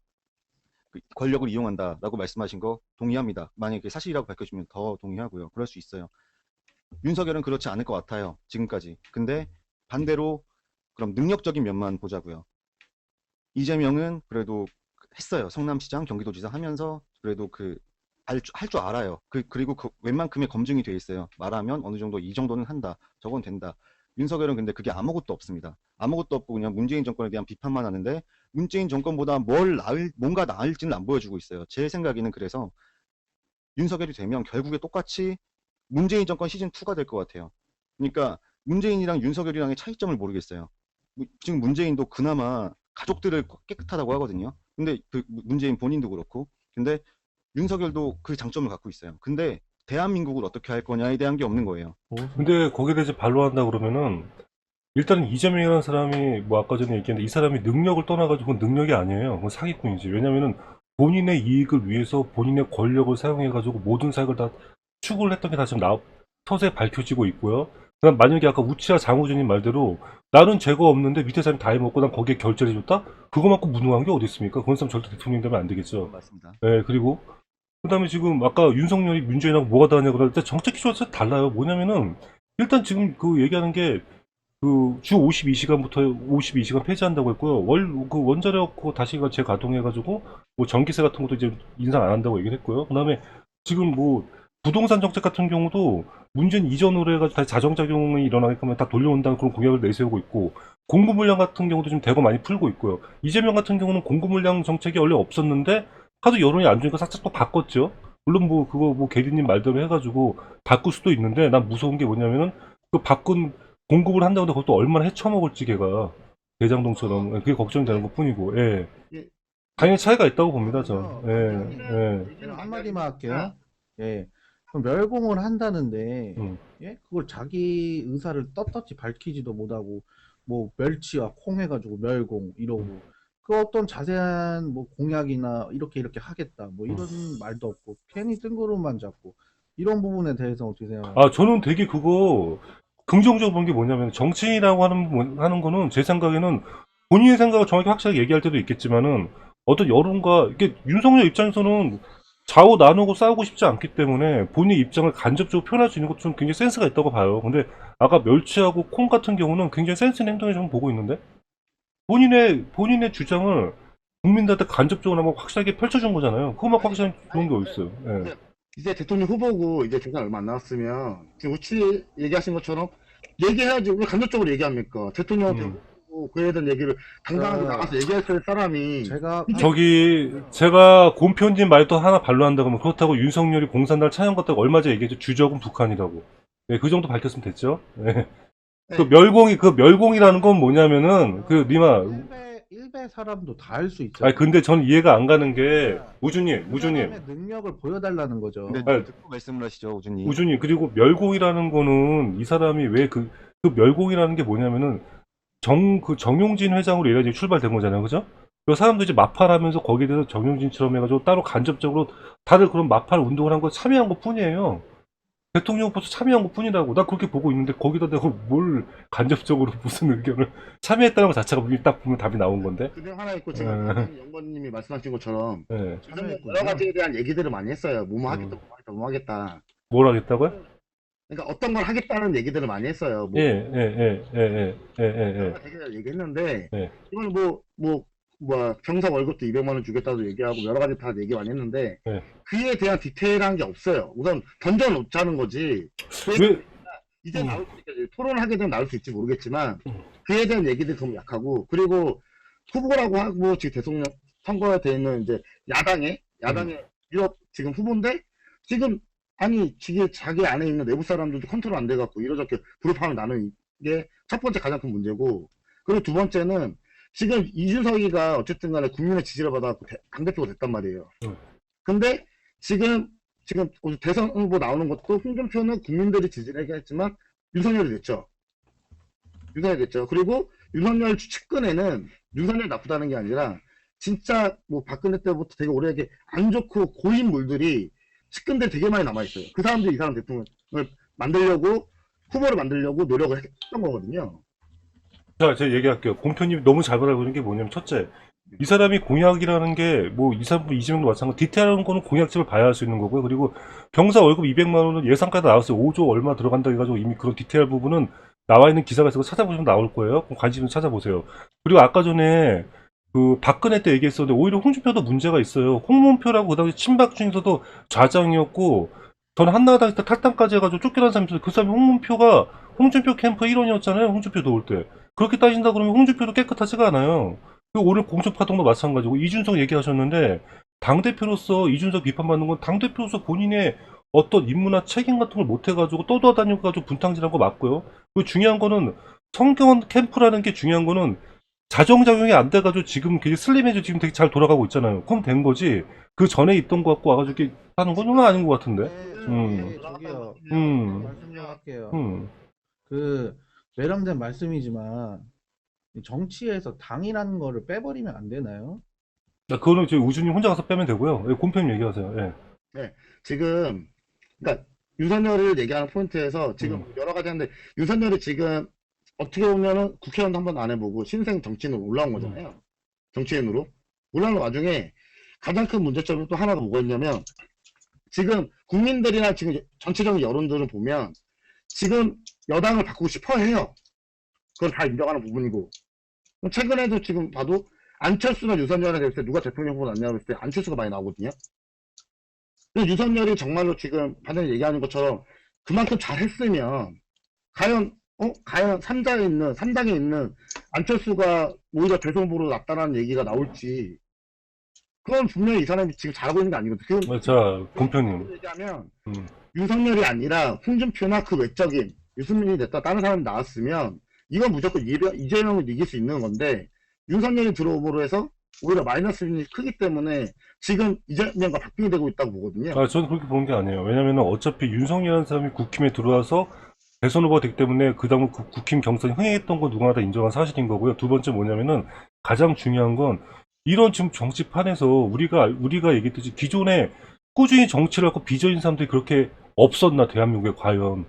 그 권력을 이용한다라고 말씀하신 거 동의합니다. 만약에 그게 사실이라고 밝혀지면 더 동의하고요. 그럴 수 있어요. 윤석열은 그렇지 않을 것 같아요. 지금까지. 근데 반대로 그럼 능력적인 면만 보자고요. 이재명은 그래도 했어요. 성남시장, 경기도지사 하면서 그래도 할 줄 알아요. 그리고 웬만큼의 검증이 돼 있어요. 말하면 어느 정도 이 정도는 한다. 저건 된다. 윤석열은 근데 그게 아무것도 없습니다. 아무것도 없고 그냥 문재인 정권에 대한 비판만 하는데 문재인 정권보다 뭔가 나을지는 안 보여주고 있어요. 제 생각에는 그래서 윤석열이 되면 결국에 똑같이 문재인 정권 시즌2가 될 것 같아요. 그러니까 문재인이랑 윤석열이랑의 차이점을 모르겠어요. 지금 문재인도 그나마 가족들을 깨끗하다고 하거든요. 근데 문재인 본인도 그렇고. 근데 윤석열도 그 장점을 갖고 있어요. 근데 대한민국을 어떻게 할 거냐에 대한 게 없는 거예요. 근데 거기에 대해서 반론한다 그러면은 일단은 이재명이라는 사람이 뭐 아까 전에 얘기했는데 이 사람이 능력을 떠나가지고 그건 능력이 아니에요. 그건 사기꾼이지. 왜냐면은 본인의 이익을 위해서 본인의 권력을 사용해가지고 모든 사역을 다 추구를 했던 게 다 지금 서서히 밝혀지고 있고요. 그다음 만약에 아까 우치아 장우준님 말대로 나는 죄가 없는데 밑에 사람이 다 해먹고 난 거기에 결제를 해줬다? 그거만큼 무능한 게 어디 있습니까? 그런 사람 절대 대통령 되면 안 되겠죠. 맞습니다. 네, 그리고 그다음에 지금 아까 윤석열이 문재인하고 뭐가 다르냐고 그럴 때 정책 기조가 달라요. 뭐냐면은 일단 지금 그 얘기하는 게 주 52시간부터 52시간 폐지한다고 했고요. 원자력 그거 다시 재가동해가지고 뭐 전기세 같은 것도 이제 인상 안 한다고 얘기를 했고요. 그다음에 지금 뭐 부동산 정책 같은 경우도 문재인 이전으로 해가지고 다시 자정작용이 일어나게끔 다 돌려온다는 그런 공약을 내세우고 있고 공급 물량 같은 경우도 좀 대거 많이 풀고 있고요. 이재명 같은 경우는 공급 물량 정책이 원래 없었는데 하도 여론이 안 좋으니까 살짝 또 바꿨죠. 물론 뭐 그거 뭐 게리님 말대로 해가지고 바꿀 수도 있는데 난 무서운 게 뭐냐면은 그 바꾼 공급을 한다고 해도 그것도 얼마나 헤쳐먹을지 걔가 대장동처럼 그게 걱정되는 것 뿐이고 예. 예. 당연히 차이가 있다고 봅니다 저. 예. 예. 제가 한마디만 할게요. 예. 그럼 멸공을 한다는데, 예? 그걸 자기 의사를 떳떳이 밝히지도 못하고, 뭐, 멸치와 콩 해가지고 멸공, 이러고, 그 어떤 자세한 뭐 공약이나 이렇게 하겠다, 뭐 이런 말도 없고, 괜히 뜬구름만 잡고, 이런 부분에 대해서 어떻게 생각하세요? 아 저는 되게 그거 긍정적으로 본 게 뭐냐면 정치인이라고 하는 거는 제 생각에는 본인의 생각을 정확히 확실하게 얘기할 때도 있겠지만은 어떤 여론과 이게 윤석열 입장에서는 좌우 나누고 싸우고 싶지 않기 때문에 본인의 입장을 간접적으로 표현할 수 있는 것도 좀 굉장히 센스가 있다고 봐요. 근데 아까 멸치하고 콩 같은 경우는 굉장히 센스 있는 행동을 좀 보고 있는데 본인의 주장을 국민들한테 간접적으로 한번 확실하게 펼쳐준 거잖아요. 그거만큼 확실한 좋은 게 어딨어요. 예. 이제 대통령 후보고 이제 대선 얼마 안 남았으면 지금 우치 얘기하신 것처럼 얘기해야지. 왜 간접적으로 얘기합니까? 대통령한테 후보고 그에 대한 얘기를 당당하게 나가서 얘기할 사람이 제가 곰편님 말도 하나 반론한다고 하면 그렇다고 윤석열이 공산당 찬양 갔다고 얼마 전에 얘기했죠. 주적은 북한이라고. 네, 그 정도 밝혔으면 됐죠. 네. 그 멸공이라는 건 뭐냐면은 니마 일베 사람도 다 할 수 있죠. 아니 근데 전 이해가 안 가는 게 우주님 능력을 보여달라는 거죠. 근데 아니, 듣고 말씀을 하시죠, 우준님. 우주님 그리고 멸공이라는 거는 이 사람이 왜 그 멸공이라는 게 뭐냐면은 정용진 회장으로 예전에 출발된 거잖아요, 그죠? 그 사람도 이제 마팔하면서 거기에 대해서 정용진처럼 해가지고 따로 간접적으로 다들 그런 마팔 운동을 한 거 참여한 것 뿐이에요. 대통령 포스 참여한 것 뿐이라고. 나 그렇게 보고 있는데 거기다 내가 뭘 간접적으로 무슨 의견을 참여했다는 것 자체가 딱 보면 답이 나온 건데. 그냥 하나 있고 지금 연구님이 말씀하신 것처럼 네. 여러 가지에 대한 얘기들을 많이 했어요. 뭐뭐 하겠다, 뭐 하겠다. 뭘 하겠다고요? 그러니까 어떤 걸 하겠다는 얘기들을 많이 했어요. 뭐 예. 되게 얘기했는데 네. 이건 병사 월급도 200만 원 주겠다도 얘기하고 여러 가지 다 얘기 많이 했는데 네. 그에 대한 디테일한 게 없어요. 우선 던져놓자는 거지. 왜? 이제 나올 수 있겠지. 토론을 하게 되면 나올 수 있지 모르겠지만 그에 대한 얘기들이 너무 약하고 그리고 후보라고 하고 지금 선거에 있는 이제 야당의 유력 지금 후보인데 지금 아니 지금 자기 안에 있는 내부 사람들도 컨트롤 안 돼갖고 이러저렇게 불협화음이 나는 게 첫 번째 가장 큰 문제고 그리고 두 번째는 지금 이준석이가 어쨌든 간에 국민의 지지를 받아갖고 당대표가 됐단 말이에요. 근데 지금 대선 후보 나오는 것도 홍준표는 국민들이 지지를 했지만 윤석열이 됐죠. 그리고 윤석열 측근에는 윤석열이 나쁘다는 게 아니라 진짜 뭐 박근혜 때부터 되게 오래 이게 안 좋고 고인 물들이 측근들 되게 많이 남아있어요. 그 사람들이 이 사람 대통령을 만들려고 후보를 만들려고 노력을 했던 거거든요. 자, 제가 얘기할게요. 공표님 너무 잘 알고 있는 게 뭐냐면, 첫째, 이 사람이 공약이라는 게, 뭐, 이재명도 마찬가지고, 디테일한 거는 공약집을 봐야 할 수 있는 거고요. 그리고 병사 월급 200만 원은 예상까지 나왔어요. 5조 얼마 들어간다 해가지고 이미 그런 디테일 부분은 나와 있는 기사가 있어서 찾아보시면 나올 거예요. 그럼 관심 좀 찾아보세요. 그리고 아까 전에, 그, 박근혜 때 얘기했었는데, 오히려 홍준표도 문제가 있어요. 홍문표라고 그 당시 친박 중에서도 좌장이었고, 전 한나라당 때 탈당까지 해가지고 쫓겨난 사람이 있어요. 그 사람이 홍준표 캠프 일원이었잖아요. 홍준표 도올 때. 그렇게 따진다 그러면 홍준표도 깨끗하지가 않아요. 그리고 오늘 공천파동도 마찬가지고 이준석 얘기하셨는데 당대표로서 이준석 비판받는 건 당대표로서 본인의 어떤 임무나 책임 같은 걸 못해가지고 떠돌아다녀가지고 분탕질한 거 맞고요. 그리고 중요한 거는 성경 캠프라는 게 중요한 거는 자정작용이 안 돼가지고 지금 되게 슬림해져 지금 되게 잘 돌아가고 있잖아요. 그럼 된 거지. 그 전에 있던 거 갖고 와가지고 이렇게 하는 건 정말 아닌 것 같은데. 저기요. 음. 말씀 좀 할게요. 음. 외람된 말씀이지만 이 정치에서 당이라는 거를 빼버리면 안 되나요? 그거는 저희 우준이 혼자 가서 빼면 되고요. 예, 곰표님 얘기하세요. 예. 지금 그러니까 윤석열을 얘기하는 포인트에서 지금 여러 가지 하는데 윤석열이 지금 어떻게 보면은 국회의원도 한번 안 해보고 신생 정치인으로 올라온 거잖아요. 정치인으로 올라온 와중에 가장 큰 문제점이 또 하나가 뭐가 있냐면 지금 국민들이나 지금 전체적인 여론들을 보면 지금 여당을 바꾸고 싶어 해요. 그걸 다 인정하는 부분이고 최근에도 지금 봐도 안철수나 윤석열이 될 때 누가 대통령 후보 났냐고 했을 때 안철수가 많이 나오거든요. 근데 윤석열이 정말로 지금 반장이 얘기하는 것처럼 그만큼 잘했으면 과연 3당에 있는 안철수가 오히려 대선 후보로 났다는 얘기가 나올지 그건 분명히 이 사람이 지금 잘하고 있는 게 아니거든. 자, 곰표님. 얘기하면 음. 윤석열이 아니라 홍준표나 그 외적인 유승민이 됐다 다른 사람이 나왔으면 이건 무조건 이재명을 이길 수 있는 건데 윤석열이 들어옴으로 해서 오히려 마이너스이 크기 때문에 지금 이재명과 박빙이 되고 있다고 보거든요. 저는 그렇게 보는 게 아니에요. 왜냐면 어차피 윤석열이라는 사람이 국힘에 들어와서 대선 후보가 됐기 때문에 그 다음 국힘 경선이 흥행했던 건 누구나 다 인정한 사실인 거고요. 두 번째 뭐냐면은 가장 중요한 건 이런 지금 정치판에서 우리가 얘기했듯이 기존에 꾸준히 정치를 하고 비전인 사람들이 그렇게 없었나 대한민국에 과연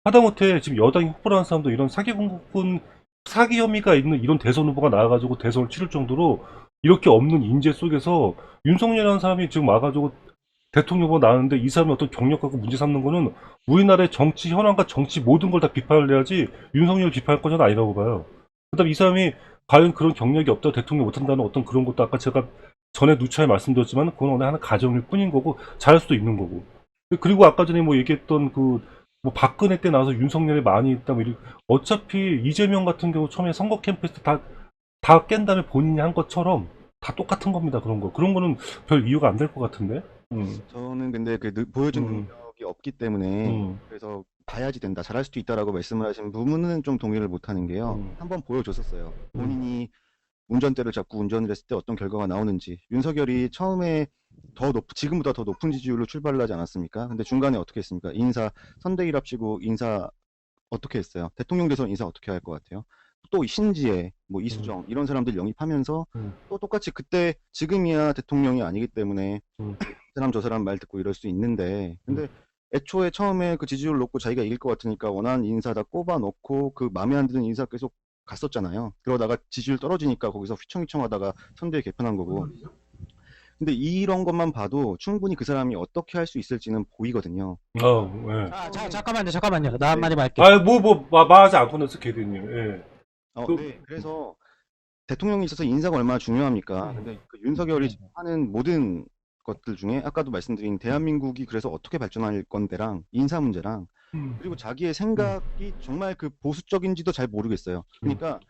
하다못해 지금 여당이 확보를 하는 사람도 이런 사기 혐의가 있는 이런 대선 후보가 나와가지고 대선을 치를 정도로 이렇게 없는 인재 속에서 윤석열이라는 사람이 지금 와가지고 대통령 후보 나왔는데 이 사람이 어떤 경력 갖고 문제 삼는 거는 우리나라의 정치 현황과 정치 모든 걸 다 비판을 해야지 윤석열 비판할 건 저는 아니라고 봐요. 그 다음에 이 사람이 과연 그런 경력이 없다 대통령 못한다는 어떤 그런 것도 아까 제가 전에 누차에 말씀드렸지만 그건 하나 가정일 뿐인 거고 잘할 수도 있는 거고. 그리고 아까 전에 뭐 얘기했던 뭐 박근혜 때 나와서 윤석열이 많이 있다 뭐 어차피 이재명 같은 경우 처음에 선거 캠프에서 다 깬 다음에 본인이 한 것처럼 다 똑같은 겁니다. 그런 거는 별 이유가 안 될 것 같은데. 저는 근데 보여준 능력이 없기 때문에 그래서 봐야지 된다, 잘할 수도 있다라고 말씀을 하신 부분은 좀 동의를 못하는 게요. 한번 보여줬었어요. 본인이 운전대를 잡고 운전을 했을 때 어떤 결과가 나오는지. 윤석열이 처음에 지금보다 더 높은 지지율로 출발을 하지 않았습니까? 근데 중간에 어떻게 했습니까? 선대위랍시고 인사 어떻게 했어요? 대통령 대선 인사 어떻게 할 것 같아요? 또 신지혜, 뭐 이수정 이런 사람들 영입하면서 또 똑같이 그때 지금이야 대통령이 아니기 때문에 그 사람 저 사람 말 듣고 이럴 수 있는데 근데 애초에 처음에 그 지지율 놓고 자기가 이길 것 같으니까 원하는 인사 다 꼽아 넣고 그 마음에 안 드는 인사 계속 갔었잖아요. 그러다가 지지율 떨어지니까 거기서 휘청휘청하다가 선대위 개편한 거고. 근데 이런 것만 봐도 충분히 그 사람이 어떻게 할 수 있을지는 보이거든요. 네. 잠깐만요. 나 한마디 할게. 말하지 않고는 개대님. 예. 네. 그래서 대통령이 있어서 인사가 얼마나 중요합니까? 근데 그 윤석열이 하는 모든 것들 중에 아까도 말씀드린 대한민국이 그래서 어떻게 발전할 건데랑 인사 문제랑 그리고 자기의 생각이 정말 그 보수적인지도 잘 모르겠어요. 그러니까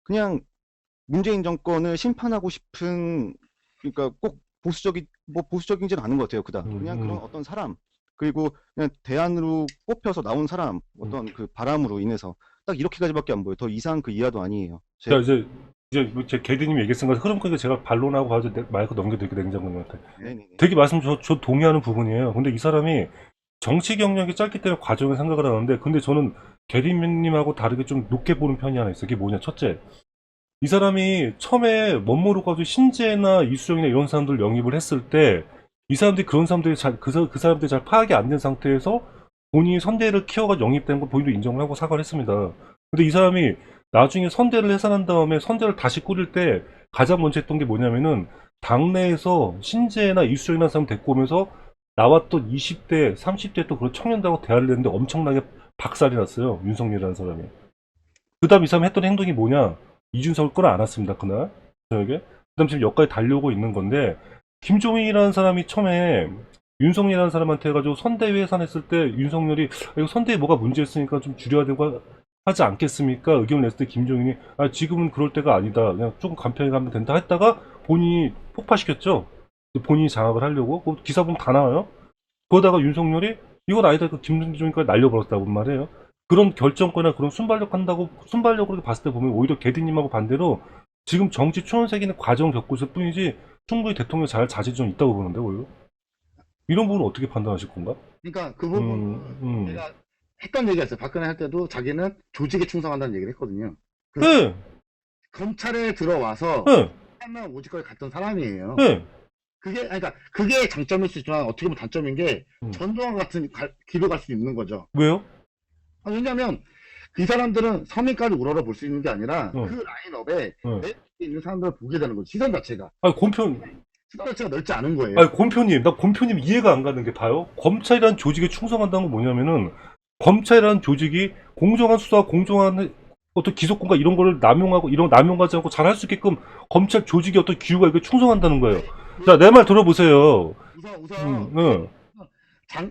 그냥 문재인 정권을 심판하고 싶은 그러니까 꼭 보수적이지는 않은 것 같아요. 그다. 그냥 그런 어떤 사람, 그리고 그냥 대안으로 뽑혀서 나온 사람, 어떤 그 바람으로 인해서 딱 이렇게까지밖에 안 보여요. 더 이상 그 이하도 아니에요. 자, 이제 뭐제 게디님이 얘기했으니까 흐름 끊고 제가 반론하고 가서 마이크 넘겨드릴게요, 냉장고님한테. 네네네. 되게 말씀 저 동의하는 부분이에요. 근데 이 사람이 정치 경력이 짧기 때문에 과정을 생각을 하는데, 근데 저는 게디님하고 다르게 좀 높게 보는 편이 하나 있어요. 그게 뭐냐, 첫째. 이 사람이 처음에 멋모르고 가지고 신재나 이수정이나 이런 사람들 영입을 했을 때, 이 사람들이 그런 사람들이 그 사람들이 잘 파악이 안 된 상태에서 본인이 선대를 키워가 영입된 걸 본인도 인정을 하고 사과를 했습니다. 근데 이 사람이 나중에 선대를 해산한 다음에 선대를 다시 꾸릴 때 가장 먼저 했던 게 뭐냐면은 당내에서 신재나 이수정이라는 사람 데리고 오면서 나왔던 20대, 30대 또 그런 청년들하고 대화를 했는데 엄청나게 박살이 났어요. 윤석열이라는 사람이. 그 다음 이 사람이 했던 행동이 뭐냐? 이준석을 끌어안았습니다. 그날 저녁에. 그 다음 지금 여기까지 달려오고 있는 건데, 김종인이라는 사람이 처음에 윤석열이라는 사람한테 해가지고 선대위 해산했을 때 윤석열이 이거 선대위 뭐가 문제였으니까 좀 줄여야 되고 하지 않겠습니까? 의견을 냈을 때 김종인이 지금은 그럴 때가 아니다. 그냥 조금 간편하게 가면 된다 했다가 본인이 폭파시켰죠. 본인이 장악을 하려고. 그 기사 보면 다 나와요. 그러다가 윤석열이 이건 아니다. 그 김종인까지 날려버렸다고 말해요. 그런 결정권이나 그런 순발력으로 봤을 때 보면 오히려 게디님하고 반대로 지금 정치 초원색이는 과정을 겪고 있을 뿐이지 충분히 대통령 잘 자질이 좀 있다고 보는데, 오히려. 이런 부분은 어떻게 판단하실 건가? 그러니까 그 부분 제가 했던 얘기가 있어요. 박근혜 할 때도 자기는 조직에 충성한다는 얘기를 했거든요. 네, 검찰에 들어와서 네, 한명 오직거리 갔던 사람이에요. 네. 그게 장점일 수 있지만 어떻게 보면 단점인 게 음. 전두환 같은 길을 갈 수 있는 거죠. 왜요? 왜냐면 이 사람들은 서민까지 우러러 볼 수 있는 게 아니라 어. 그 라인업에 어. 내 있는 사람들을 보게 되는 거죠. 시선 자체가. 곰편, 시선 자체가 넓지 않은 거예요. 곰편님, 나 곰편님 이해가 안 가는 게 봐요. 검찰이라는 조직에 충성한다는 건 뭐냐면은, 검찰이라는 조직이 공정한 수사, 공정한 어떤 기소권과 이런 거를 남용하지 않고 잘 할 수 있게끔 검찰 조직의 어떤 규율에 충성한다는 거예요. 자, 내 말 들어보세요. 우선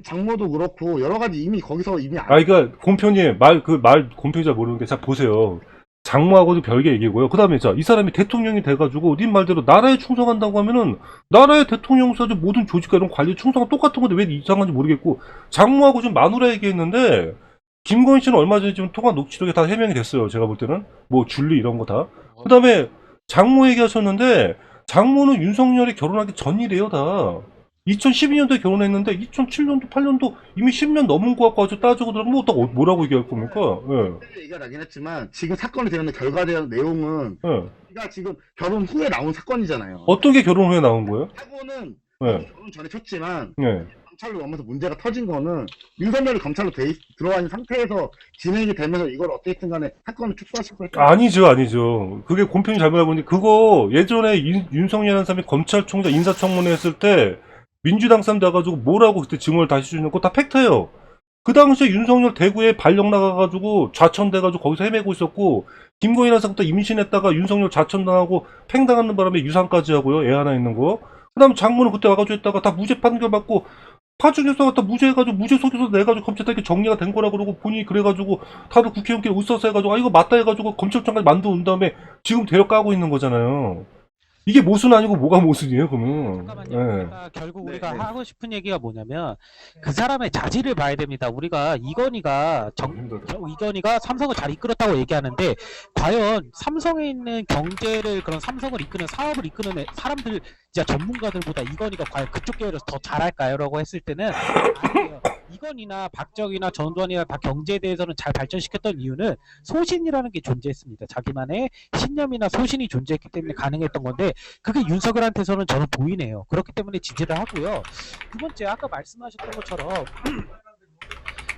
장모도 그렇고 여러 가지 이미 거기서 이미 그러니까 곰편님 곰편이 잘 모르는 게, 자 보세요. 장모하고도 별개 얘기고요. 그 다음에 자, 이 사람이 대통령이 돼가지고 님 말대로 나라에 충성한다고 하면은 나라의 대통령사죠 모든 조직과 이런 관리 충성은 똑같은 건데 왜 이상한지 모르겠고, 장모하고 좀 마누라 얘기했는데 김건희 씨는 얼마 전에 지금 통화 녹취록에 다 해명이 됐어요. 제가 볼 때는 뭐 줄리 이런 거 다. 그 다음에 장모 얘기하셨는데 장모는 윤석열이 결혼하기 전이래요 다. 2012년도에 결혼했는데 2007년도 8년도 이미 10년 넘은 거 갖고 아주 따지고 들어가면 뭐라고 얘기할 겁니까? 예. 얘기가 나긴 했지만 지금 사건이 되는 결과된 내용은 예. 우리가 지금 결혼 후에 나온 사건이잖아요. 어떤 게 결혼 후에 나온 거예요? 사고는 예. 결혼 전에 쳤지만 예. 검찰로 오면서 문제가 터진 거는 윤석열이 검찰로 들어와 있는 상태에서 진행이 되면서 이걸 어떻게든 간에 사건을 축소하시고 했다. 아니죠. 그게 곰편이 잘못하고 있는데, 그거 예전에 윤석열이라는 사람이 검찰총장 인사청문회 했을 때 민주당 사람 돼가지고 뭐라고 그때 증언을 다시 주는 거 다 팩트예요. 그 당시에 윤석열 대구에 발령 나가가지고 좌천돼가지고 거기서 헤매고 있었고, 김건희라는 사람부터 임신했다가 윤석열 좌천당하고 팽당하는 바람에 유산까지 하고요. 애 하나 있는 거. 그 다음에 장모는 그때 와가지고 했다가 다 무죄 판결 받고 파중에서 다 무죄 해가지고 무죄 속에서 내가지고 검찰 이렇게 정리가 된 거라 그러고, 본인이 그래가지고 다들 국회의원끼리 웃어서 해가지고 이거 맞다 해가지고 검찰청까지 만들어 온 다음에 지금 데려 까고 있는 거잖아요. 이게 모순 아니고 뭐가 모순이에요, 그러면? 잠깐만요. 예. 그러니까 결국 네, 우리가 네. 하고 싶은 얘기가 뭐냐면 그 사람의 자질을 봐야 됩니다. 우리가 이건희가 삼성을 잘 이끌었다고 얘기하는데, 과연 삼성에 있는 경제를, 그런 삼성을 이끄는 사업을 이끄는 사람들, 진짜 전문가들보다 이건희가 과연 그쪽 계열에서 더 잘할까요? 라고 했을 때는 아니에요. 이건희나 박정희나 전두환이나 다 경제에 대해서는 잘 발전시켰던 이유는 소신이라는 게 존재했습니다. 자기만의 신념이나 소신이 존재했기 때문에 가능했던 건데, 그게 윤석열한테서는 저는 보이네요. 그렇기 때문에 지지를 하고요. 두 번째, 아까 말씀하셨던 것처럼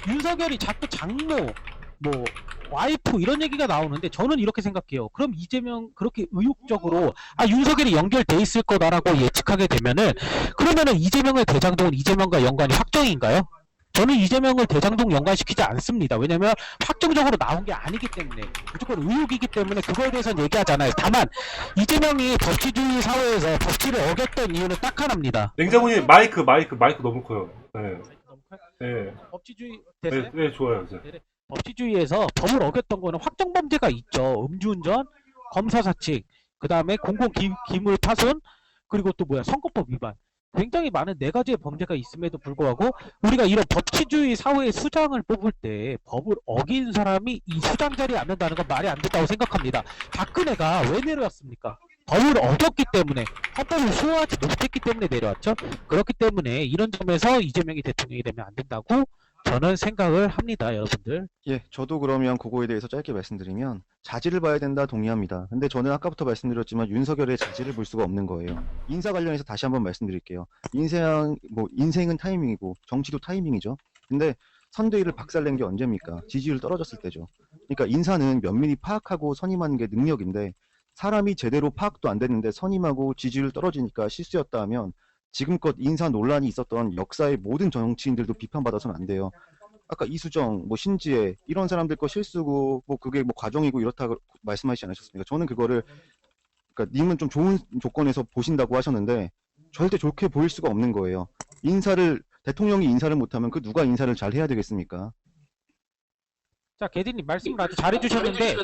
윤석열이 자꾸 장모, 뭐 와이프 이런 얘기가 나오는데, 저는 이렇게 생각해요. 그럼 이재명 그렇게 의욕적으로 윤석열이 연결돼 있을 거다라고 예측하게 되면은, 그러면은 이재명의 대장동은 이재명과 연관이 확정인가요? 저는 이재명을 대장동 연관시키지 않습니다. 왜냐면 확정적으로 나온 게 아니기 때문에, 무조건 의혹이기 때문에 그거에 대해서는 얘기하잖아요. 다만 이재명이 법치주의 사회에서 법치를 어겼던 이유는 딱 하나입니다. 냉장고님 마이크 너무 커요. 네. 네. 법치주의 됐어요? 네, 좋아요. 이제. 법치주의에서 법을 어겼던 거는 확정범죄가 있죠. 음주운전, 검사사칙, 그 다음에 공공기물 파손, 그리고 또 뭐야 선거법 위반. 굉장히 많은 네 가지의 범죄가 있음에도 불구하고 우리가 이런 법치주의 사회의 수장을 뽑을 때 법을 어긴 사람이 이 수장 자리에 앉는다는 건 말이 안 된다고 생각합니다. 박근혜가 왜 내려왔습니까? 법을 어겼기 때문에 헌법을 수호하지 못했기 때문에 내려왔죠. 그렇기 때문에 이런 점에서 이재명이 대통령이 되면 안 된다고 저는 생각을 합니다, 여러분들. 예, 저도 그러면 그거에 대해서 짧게 말씀드리면 자질을 봐야 된다 동의합니다. 근데 저는 아까부터 말씀드렸지만 윤석열의 자질을 볼 수가 없는 거예요. 인사 관련해서 다시 한번 말씀드릴게요. 인생은 타이밍이고 정치도 타이밍이죠. 근데 선대위를 박살낸 게 언제입니까? 지지율 떨어졌을 때죠. 그러니까 인사는 면밀히 파악하고 선임하는 게 능력인데 사람이 제대로 파악도 안 됐는데 선임하고 지지율 떨어지니까 실수였다 하면 지금껏 인사 논란이 있었던 역사의 모든 정치인들도 비판받아서는 안 돼요. 아까 이수정, 뭐 신지혜 이런 사람들 거 실수고 뭐 그게 뭐 과정이고 이렇다고 말씀하시지 않으셨습니까? 저는 그거를 그러니까 님은 좀 좋은 조건에서 보신다고 하셨는데 절대 좋게 보일 수가 없는 거예요. 대통령이 인사를 못하면 그 누가 인사를 잘 해야 되겠습니까? 자, 게디님 말씀을 아주 잘해주셨는데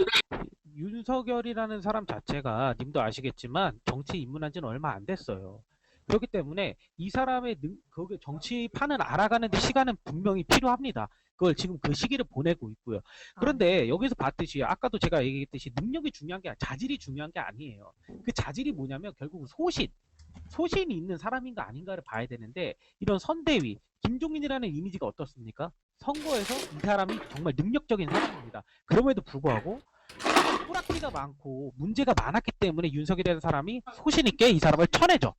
윤석열이라는 사람 자체가 님도 아시겠지만 정치 입문한 지는 얼마 안 됐어요. 그렇기 때문에 이 사람의 그 정치판을 알아가는데 시간은 분명히 필요합니다. 그걸 지금 그 시기를 보내고 있고요. 그런데 여기서 봤듯이 아까도 제가 얘기했듯이 능력이 중요한 게 자질이 중요한 게 아니에요. 그 자질이 뭐냐면 결국 소신이 있는 사람인가 아닌가를 봐야 되는데 이런 선대위 김종인이라는 이미지가 어떻습니까? 선거에서 이 사람이 정말 능력적인 사람입니다. 그럼에도 불구하고 뿌락기가 많고 문제가 많았기 때문에 윤석열이라는 사람이 소신 있게 이 사람을 쳐내죠.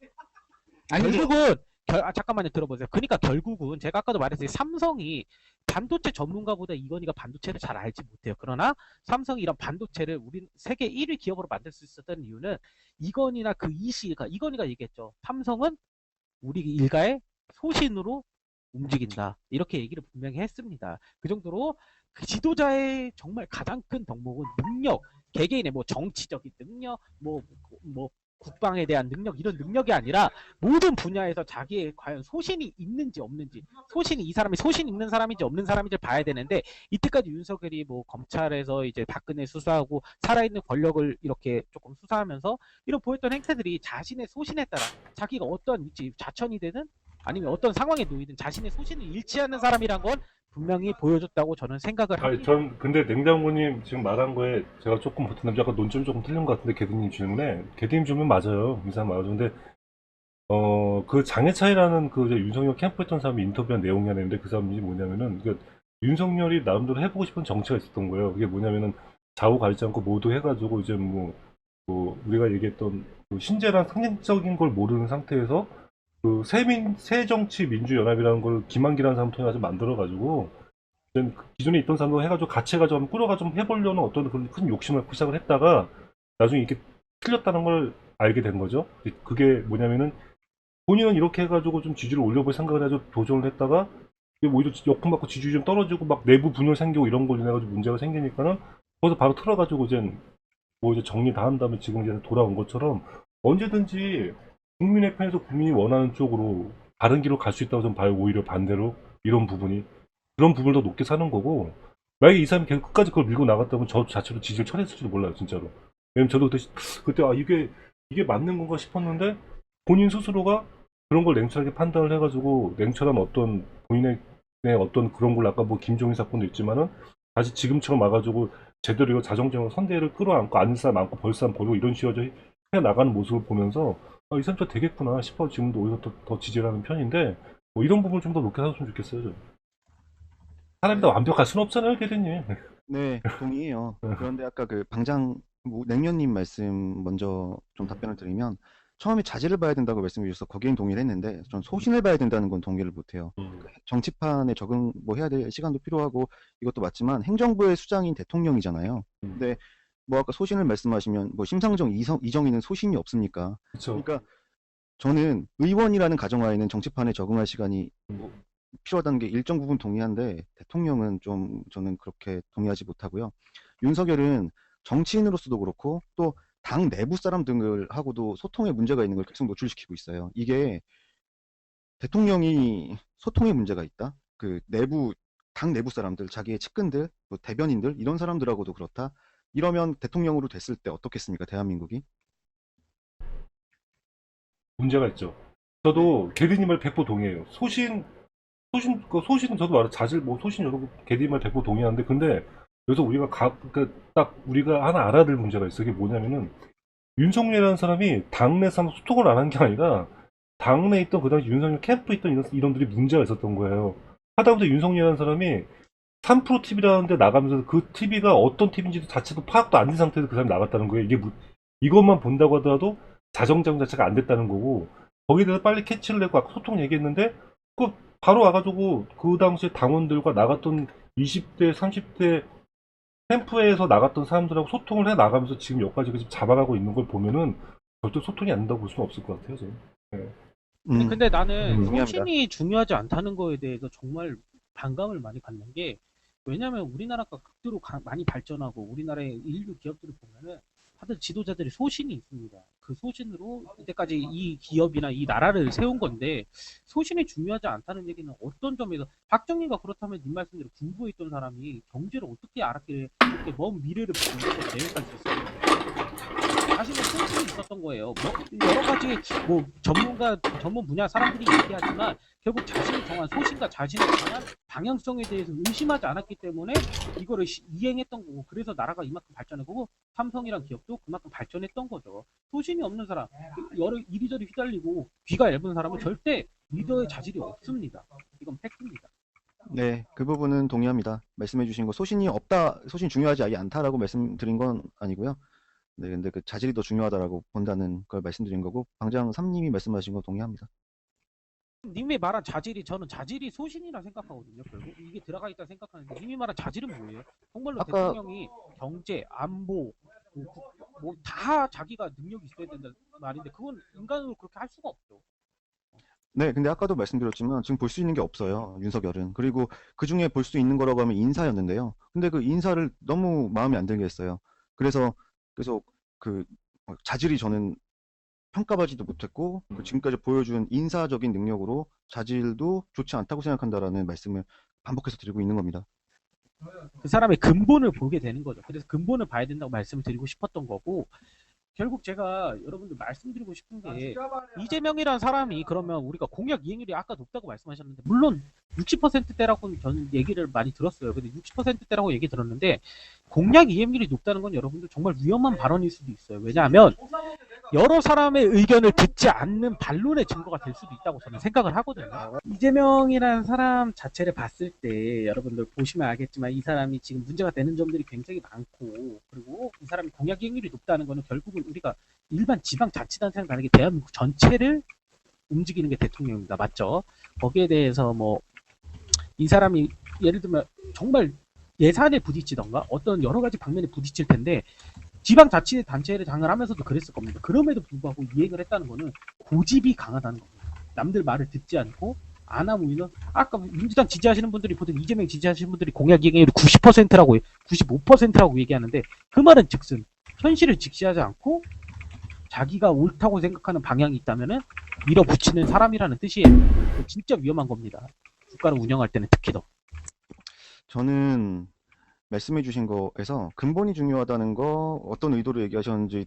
결국은 잠깐만요, 들어보세요. 그러니까 결국은 제가 아까도 말했듯이 삼성이 반도체 전문가보다 이건희가 반도체를 잘 알지 못해요. 그러나 삼성이 이런 반도체를 우리 세계 1위 기업으로 만들 수 있었던 이유는 이건희나 그 이건희가 얘기했죠. 삼성은 우리 일가의 소신으로 움직인다. 이렇게 얘기를 분명히 했습니다. 그 정도로 그 지도자의 정말 가장 큰 덕목은 능력, 개개인의 뭐 정치적인 능력, 뭐 국방에 대한 능력, 이런 능력이 아니라 모든 분야에서 자기의 과연 소신이 있는지 없는지, 이 사람이 소신 있는 사람인지 없는 사람인지 봐야 되는데, 이때까지 윤석열이 뭐 검찰에서 이제 박근혜 수사하고 살아있는 권력을 이렇게 조금 수사하면서 이런 보였던 행태들이 자신의 소신에 따라 자기가 어떤 위치, 좌천이 되든 아니면 어떤 상황에 놓이든 자신의 소신을 잃지 않는 사람이란 건 분명히 보여줬다고 저는 생각을 아니, 합니다. 전 근데 냉장고님 지금 말한 거에 제가 조금 보태는데 약간 논점이 조금 틀린 것 같은데 개드님 질문에 개드님 질문 맞아요. 이 사람 맞아요. 근데 그 장해차이라는 그 이제 윤석열 캠프했던 사람이 인터뷰한 내용이 하나 있는데 그 사람이 뭐냐면은 그 윤석열이 나름대로 해보고 싶은 정치가 있었던 거예요. 그게 뭐냐면은 좌우 가리지 않고 모두 해가지고 이제 뭐 우리가 얘기했던 그 신재랑 상징적인 걸 모르는 상태에서 그 새정치민주연합이라는 걸 김한기라는 사람 통해서 만들어가지고 기존에 있던 사람도 해가지고 같이 해가지고 한번 꾸려가지고 해보려는 어떤 그런 큰 욕심을 갖고 시작을 했다가 나중에 이렇게 틀렸다는 걸 알게 된 거죠. 그게 뭐냐면은 본인은 이렇게 해가지고 좀 지지를 올려볼 생각을 해가지고 도전을 했다가 이게 오히려 역풍 맞고 지지율이 좀 떨어지고 막 내부 분열 생기고 이런 걸로 인해가지고 문제가 생기니까는 거기서 바로 틀어가지고 이제 뭐 이제 정리 다 한 다음에 지금 이제 돌아온 것처럼 언제든지 국민의 편에서 국민이 원하는 쪽으로 다른 길로 갈 수 있다고 좀 봐요. 오히려 반대로 이런 부분이 그런 부분을 더 높게 사는 거고 만약에 이 사람이 계속 끝까지 그걸 밀고 나갔다면 저 자체로 지지를 철회했을지도 몰라요. 진짜로. 왜냐면 저도 그때 이게 맞는 건가 싶었는데 본인 스스로가 그런 걸 냉철하게 판단을 해가지고 냉철한 어떤 본인의 어떤 그런 걸 아까 뭐 김종인 사건도 있지만은 다시 지금처럼 와가지고 제대로 이거 자정적으로 선대를 끌어안고 앉는 사람 많고 벌 사람 버리고 이런 식으로 해 나가는 모습을 보면서 이 사람 저 되겠구나 싶어 지금도 오히려 더 지지를 하는 편인데 뭐 이런 부분을 좀 더 높게 사줬으면 좋겠어요. 저. 사람이 다 완벽할 수는 없잖아요, 대리님. 네, 동의해요. 그런데 아까 그 냉면님 말씀 먼저 좀 답변을 드리면 처음에 자질을 봐야 된다고 말씀해 주셔서 거기엔 동의를 했는데 전 소신을 봐야 된다는 건 동의를 못해요. 정치판에 적응 뭐 해야 될 시간도 필요하고 이것도 맞지만 행정부의 수장인 대통령이잖아요. 근데 뭐 아까 소신을 말씀하시면 뭐 심상정, 이정희는 소신이 없습니까? 그렇죠. 그러니까 저는 의원이라는 가정하에는 정치판에 적응할 시간이 뭐 필요하다는 게 일정 부분 동의한데 대통령은 좀 저는 그렇게 동의하지 못하고요. 윤석열은 정치인으로서도 그렇고 또 당 내부 사람들하고도 소통에 문제가 있는 걸 계속 노출시키고 있어요. 이게 대통령이 소통에 문제가 있다. 그 당 내부 사람들, 자기의 측근들, 뭐 대변인들 이런 사람들하고도 그렇다. 이러면 대통령으로 됐을 때 어떻겠습니까? 대한민국이? 문제가 있죠. 저도 게디님을 100% 동의해요. 소신은 저도 말해 자질 뭐 소신 저도 게디님을 100% 동의하는데 근데 여기서 딱 우리가 하나 알아야 될 문제가 있어. 그게 뭐냐면은 윤석열이라는 사람이 당내에서 소통을 안 한 게 아니라 당내에 있던 그 당시 윤석열 캠프에 있던 이런들이 문제가 있었던 거예요. 하다못해 윤석열이라는 사람이 3프로 TV라는데 나가면서 그 TV가 어떤 TV인지도 자체도 파악도 안 된 상태에서 그 사람이 나갔다는 거예요. 이것만 본다고 하더라도 자정장 자체가 안 됐다는 거고 거기에 대해서 빨리 캐치를 내고 아까 소통 얘기했는데 그 바로 와가지고 그 당시에 당원들과 나갔던 20대, 30대 캠프에서 나갔던 사람들하고 소통을 해 나가면서 지금 여기까지 지금 잡아가고 있는 걸 보면은 절대 소통이 안 된다고 볼 수는 없을 것 같아요. 저는. 네. 근데 나는 동의합니다. 소신이 중요하지 않다는 거에 대해서 정말 반감을 많이 갖는 게 왜냐면 우리나라가 극도로 많이 발전하고 우리나라의 인류 기업들을 보면은 다들 지도자들이 소신이 있습니다. 그 소신으로 이때까지 이 기업이나 이 나라를 세운 건데 소신이 중요하지 않다는 얘기는 어떤 점에서 박정희가 그렇다면 님 말씀대로 군부에 있던 사람이 경제를 어떻게 알았길래 이렇게 먼 미래를 보면서 대응할 수 있었는지 자신의 소신이 있었던 거예요. 뭐 여러 가지 뭐 전문 분야 사람들이 얘기하지만 결국 자신이 정한 소신과 자신이 정한 방향성에 대해서 의심하지 않았기 때문에 이거를 이행했던 거고 그래서 나라가 이만큼 발전하고 삼성이란 기업도 그만큼 발전했던 거죠. 소신이 없는 사람, 여러 이리저리 휘달리고 귀가 얇은 사람은 절대 리더의 자질이 없습니다. 이건 팩트입니다. 네, 그 부분은 동의합니다. 말씀해주신 거 소신이 없다, 소신 중요하지 않다라고 말씀드린 건 아니고요. 네, 근데 그 자질이 더 중요하다라고 본다는 걸 말씀드린 거고 방장 3님이 말씀하신 거 동의합니다. 님이 말한 자질이 저는 자질이 소신이라 생각하거든요. 결국 이게 들어가 있다 생각하는데 님이 말한 자질은 뭐예요? 정말로 아까- 대통령이 경제, 안보 뭐 다 자기가 능력이 있어야 된다 말인데 그건 인간으로 그렇게 할 수가 없죠. 네, 근데 아까도 말씀드렸지만 지금 볼 수 있는 게 없어요. 윤석열은. 그리고 그 중에 볼 수 있는 거라고 하면 인사였는데요. 근데 그 인사를 너무 마음에 안 들게 했어요. 그래서 계속 그 자질이 저는 평가받지도 못했고 그 지금까지 보여준 인사적인 능력으로 자질도 좋지 않다고 생각한다라는 말씀을 반복해서 드리고 있는 겁니다. 그 사람의 근본을 보게 되는 거죠. 그래서 근본을 봐야 된다고 말씀을 드리고 싶었던 거고 결국 제가 여러분들 말씀드리고 싶은 게 이재명이라는 사람이 그러면 우리가 공약 이행률이 아까 높다고 말씀하셨는데 물론 60%대라고 저는 얘기를 많이 들었어요. 근데 60%대라고 얘기 들었는데 공약 이행률이 높다는 건 여러분들 정말 위험한 발언일 수도 있어요. 왜냐하면 여러 사람의 의견을 듣지 않는 반론의 증거가 될 수도 있다고 저는 생각을 하거든요. 이재명이라는 사람 자체를 봤을 때 여러분들 보시면 알겠지만 이 사람이 지금 문제가 되는 점들이 굉장히 많고 그리고 이 사람이 공약 이행률이 높다는 거는 결국은 우리가 일반 지방자치단체랑 다르게 대한민국 전체를 움직이는 게 대통령입니다. 맞죠? 거기에 대해서 뭐 이 사람이 예를 들면 정말 예산에 부딪히던가 어떤 여러 가지 방면에 부딪힐 텐데 지방자치단체를 장을 하면서도 그랬을 겁니다. 그럼에도 불구하고 이행을 했다는 거는 고집이 강하다는 겁니다. 남들 말을 듣지 않고 안 하고 있는 아까 민주당 지지하시는 분들이 보통 이재명 지지하시는 분들이 공약 이행률이 90%라고 95%라고 얘기하는데 그 말은 즉슨 현실을 직시하지 않고 자기가 옳다고 생각하는 방향이 있다면은 밀어붙이는 사람이라는 뜻이에요. 진짜 위험한 겁니다. 국가를 운영할 때는 특히 더. 저는 말씀해주신 거에서 근본이 중요하다는 거 어떤 의도로 얘기하셨는지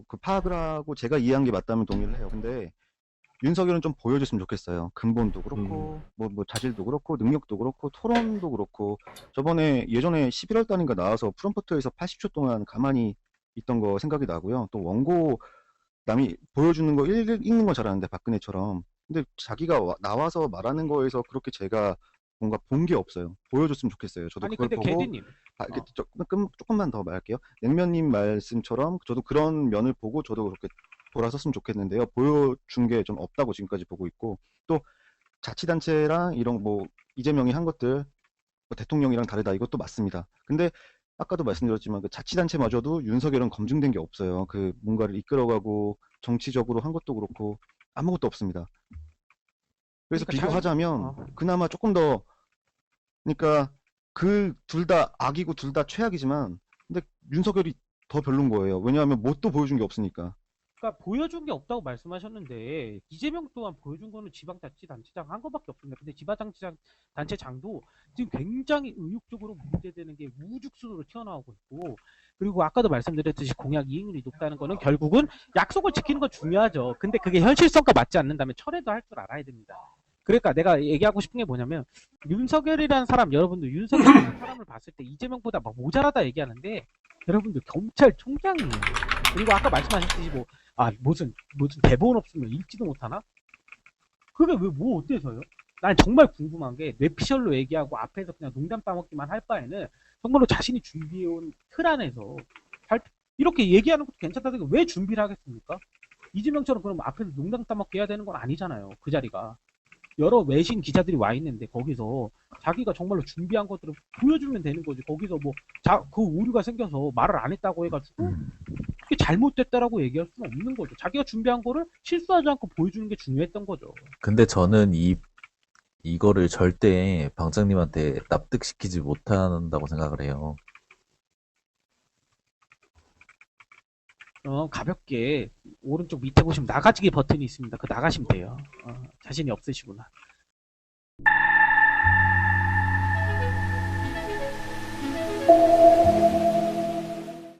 그 파악을 하고 제가 이해한 게 맞다면 동의를 해요. 근데 윤석열은 좀 보여줬으면 좋겠어요. 근본도 그렇고 뭐 자질도 그렇고 능력도 그렇고 토론도 그렇고 저번에 예전에 11월 달인가 나와서 프롬프트에서 80초 동안 가만히 있던 거 생각이 나고요. 또 원고 남이 보여주는 거 읽는 건 잘하는데 박근혜처럼 근데 자기가 나와서 말하는 거에서 그렇게 제가 뭔가 본 게 없어요. 보여줬으면 좋겠어요. 저도 아니 그걸 근데 보고 개디님 조금만 더 말할게요. 냉면님 말씀처럼 저도 그런 면을 보고 저도 그렇게 돌아섰으면 좋겠는데요. 보여준 게 좀 없다고 지금까지 보고 있고 또 자치단체랑 이런 뭐 이재명이 한 것들 뭐 대통령이랑 다르다 이것도 맞습니다. 근데 아까도 말씀드렸지만 그 자치단체마저도 윤석열은 검증된 게 없어요. 그 뭔가를 이끌어가고 정치적으로 한 것도 그렇고 아무것도 없습니다. 그래서 그러니까 비교하자면 그나마 조금 더 그러니까 그 둘 다 악이고 둘 다 최악이지만 근데 윤석열이 더 별론 거예요. 왜냐하면 뭣도 보여준 게 없으니까. 그러니까 보여준 게 없다고 말씀하셨는데 이재명 또한 보여준 거는 지방자치단체장 한 거밖에 없습니다. 근데 지방자치단체장도 지금 굉장히 의욕적으로 문제되는 게 우후죽순으로 튀어나오고 있고, 그리고 아까도 말씀드렸듯이 공약 이행률이 높다는 거는 결국은 약속을 지키는 건 중요하죠. 근데 그게 현실성과 맞지 않는다면 철회도 할 줄 알아야 됩니다. 그러니까 내가 얘기하고 싶은 게 뭐냐면, 윤석열이라는 사람, 여러분들 윤석열이라는 사람을 봤을 때 이재명보다 막 모자라다 얘기하는데, 여러분들 경찰총장이에요. 그리고 아까 말씀하셨듯이 무슨 대본 없으면 읽지도 못하나? 그게 왜 뭐 어때서요? 난 정말 궁금한 게, 뇌피셜로 얘기하고 앞에서 그냥 농담 따먹기만 할 바에는 정말로 자신이 준비해온 틀 안에서 이렇게 얘기하는 것도 괜찮다는데 왜 준비를 하겠습니까? 이재명처럼 그럼 앞에서 농담 따먹기 해야 되는 건 아니잖아요. 그 자리가 여러 외신 기자들이 와 있는데 거기서 자기가 정말로 준비한 것들을 보여주면 되는 거지. 거기서 그 오류가 생겨서 말을 안 했다고 해가지고 그게 잘못됐다라고 얘기할 수는 없는 거죠. 자기가 준비한 거를 실수하지 않고 보여주는 게 중요했던 거죠. 근데 저는 이거를 절대 방장님한테 납득시키지 못한다고 생각을 해요. 가볍게 오른쪽 밑에 보시면 나가지기 버튼이 있습니다. 그 나가시면 돼요. 자신이 없으시구나.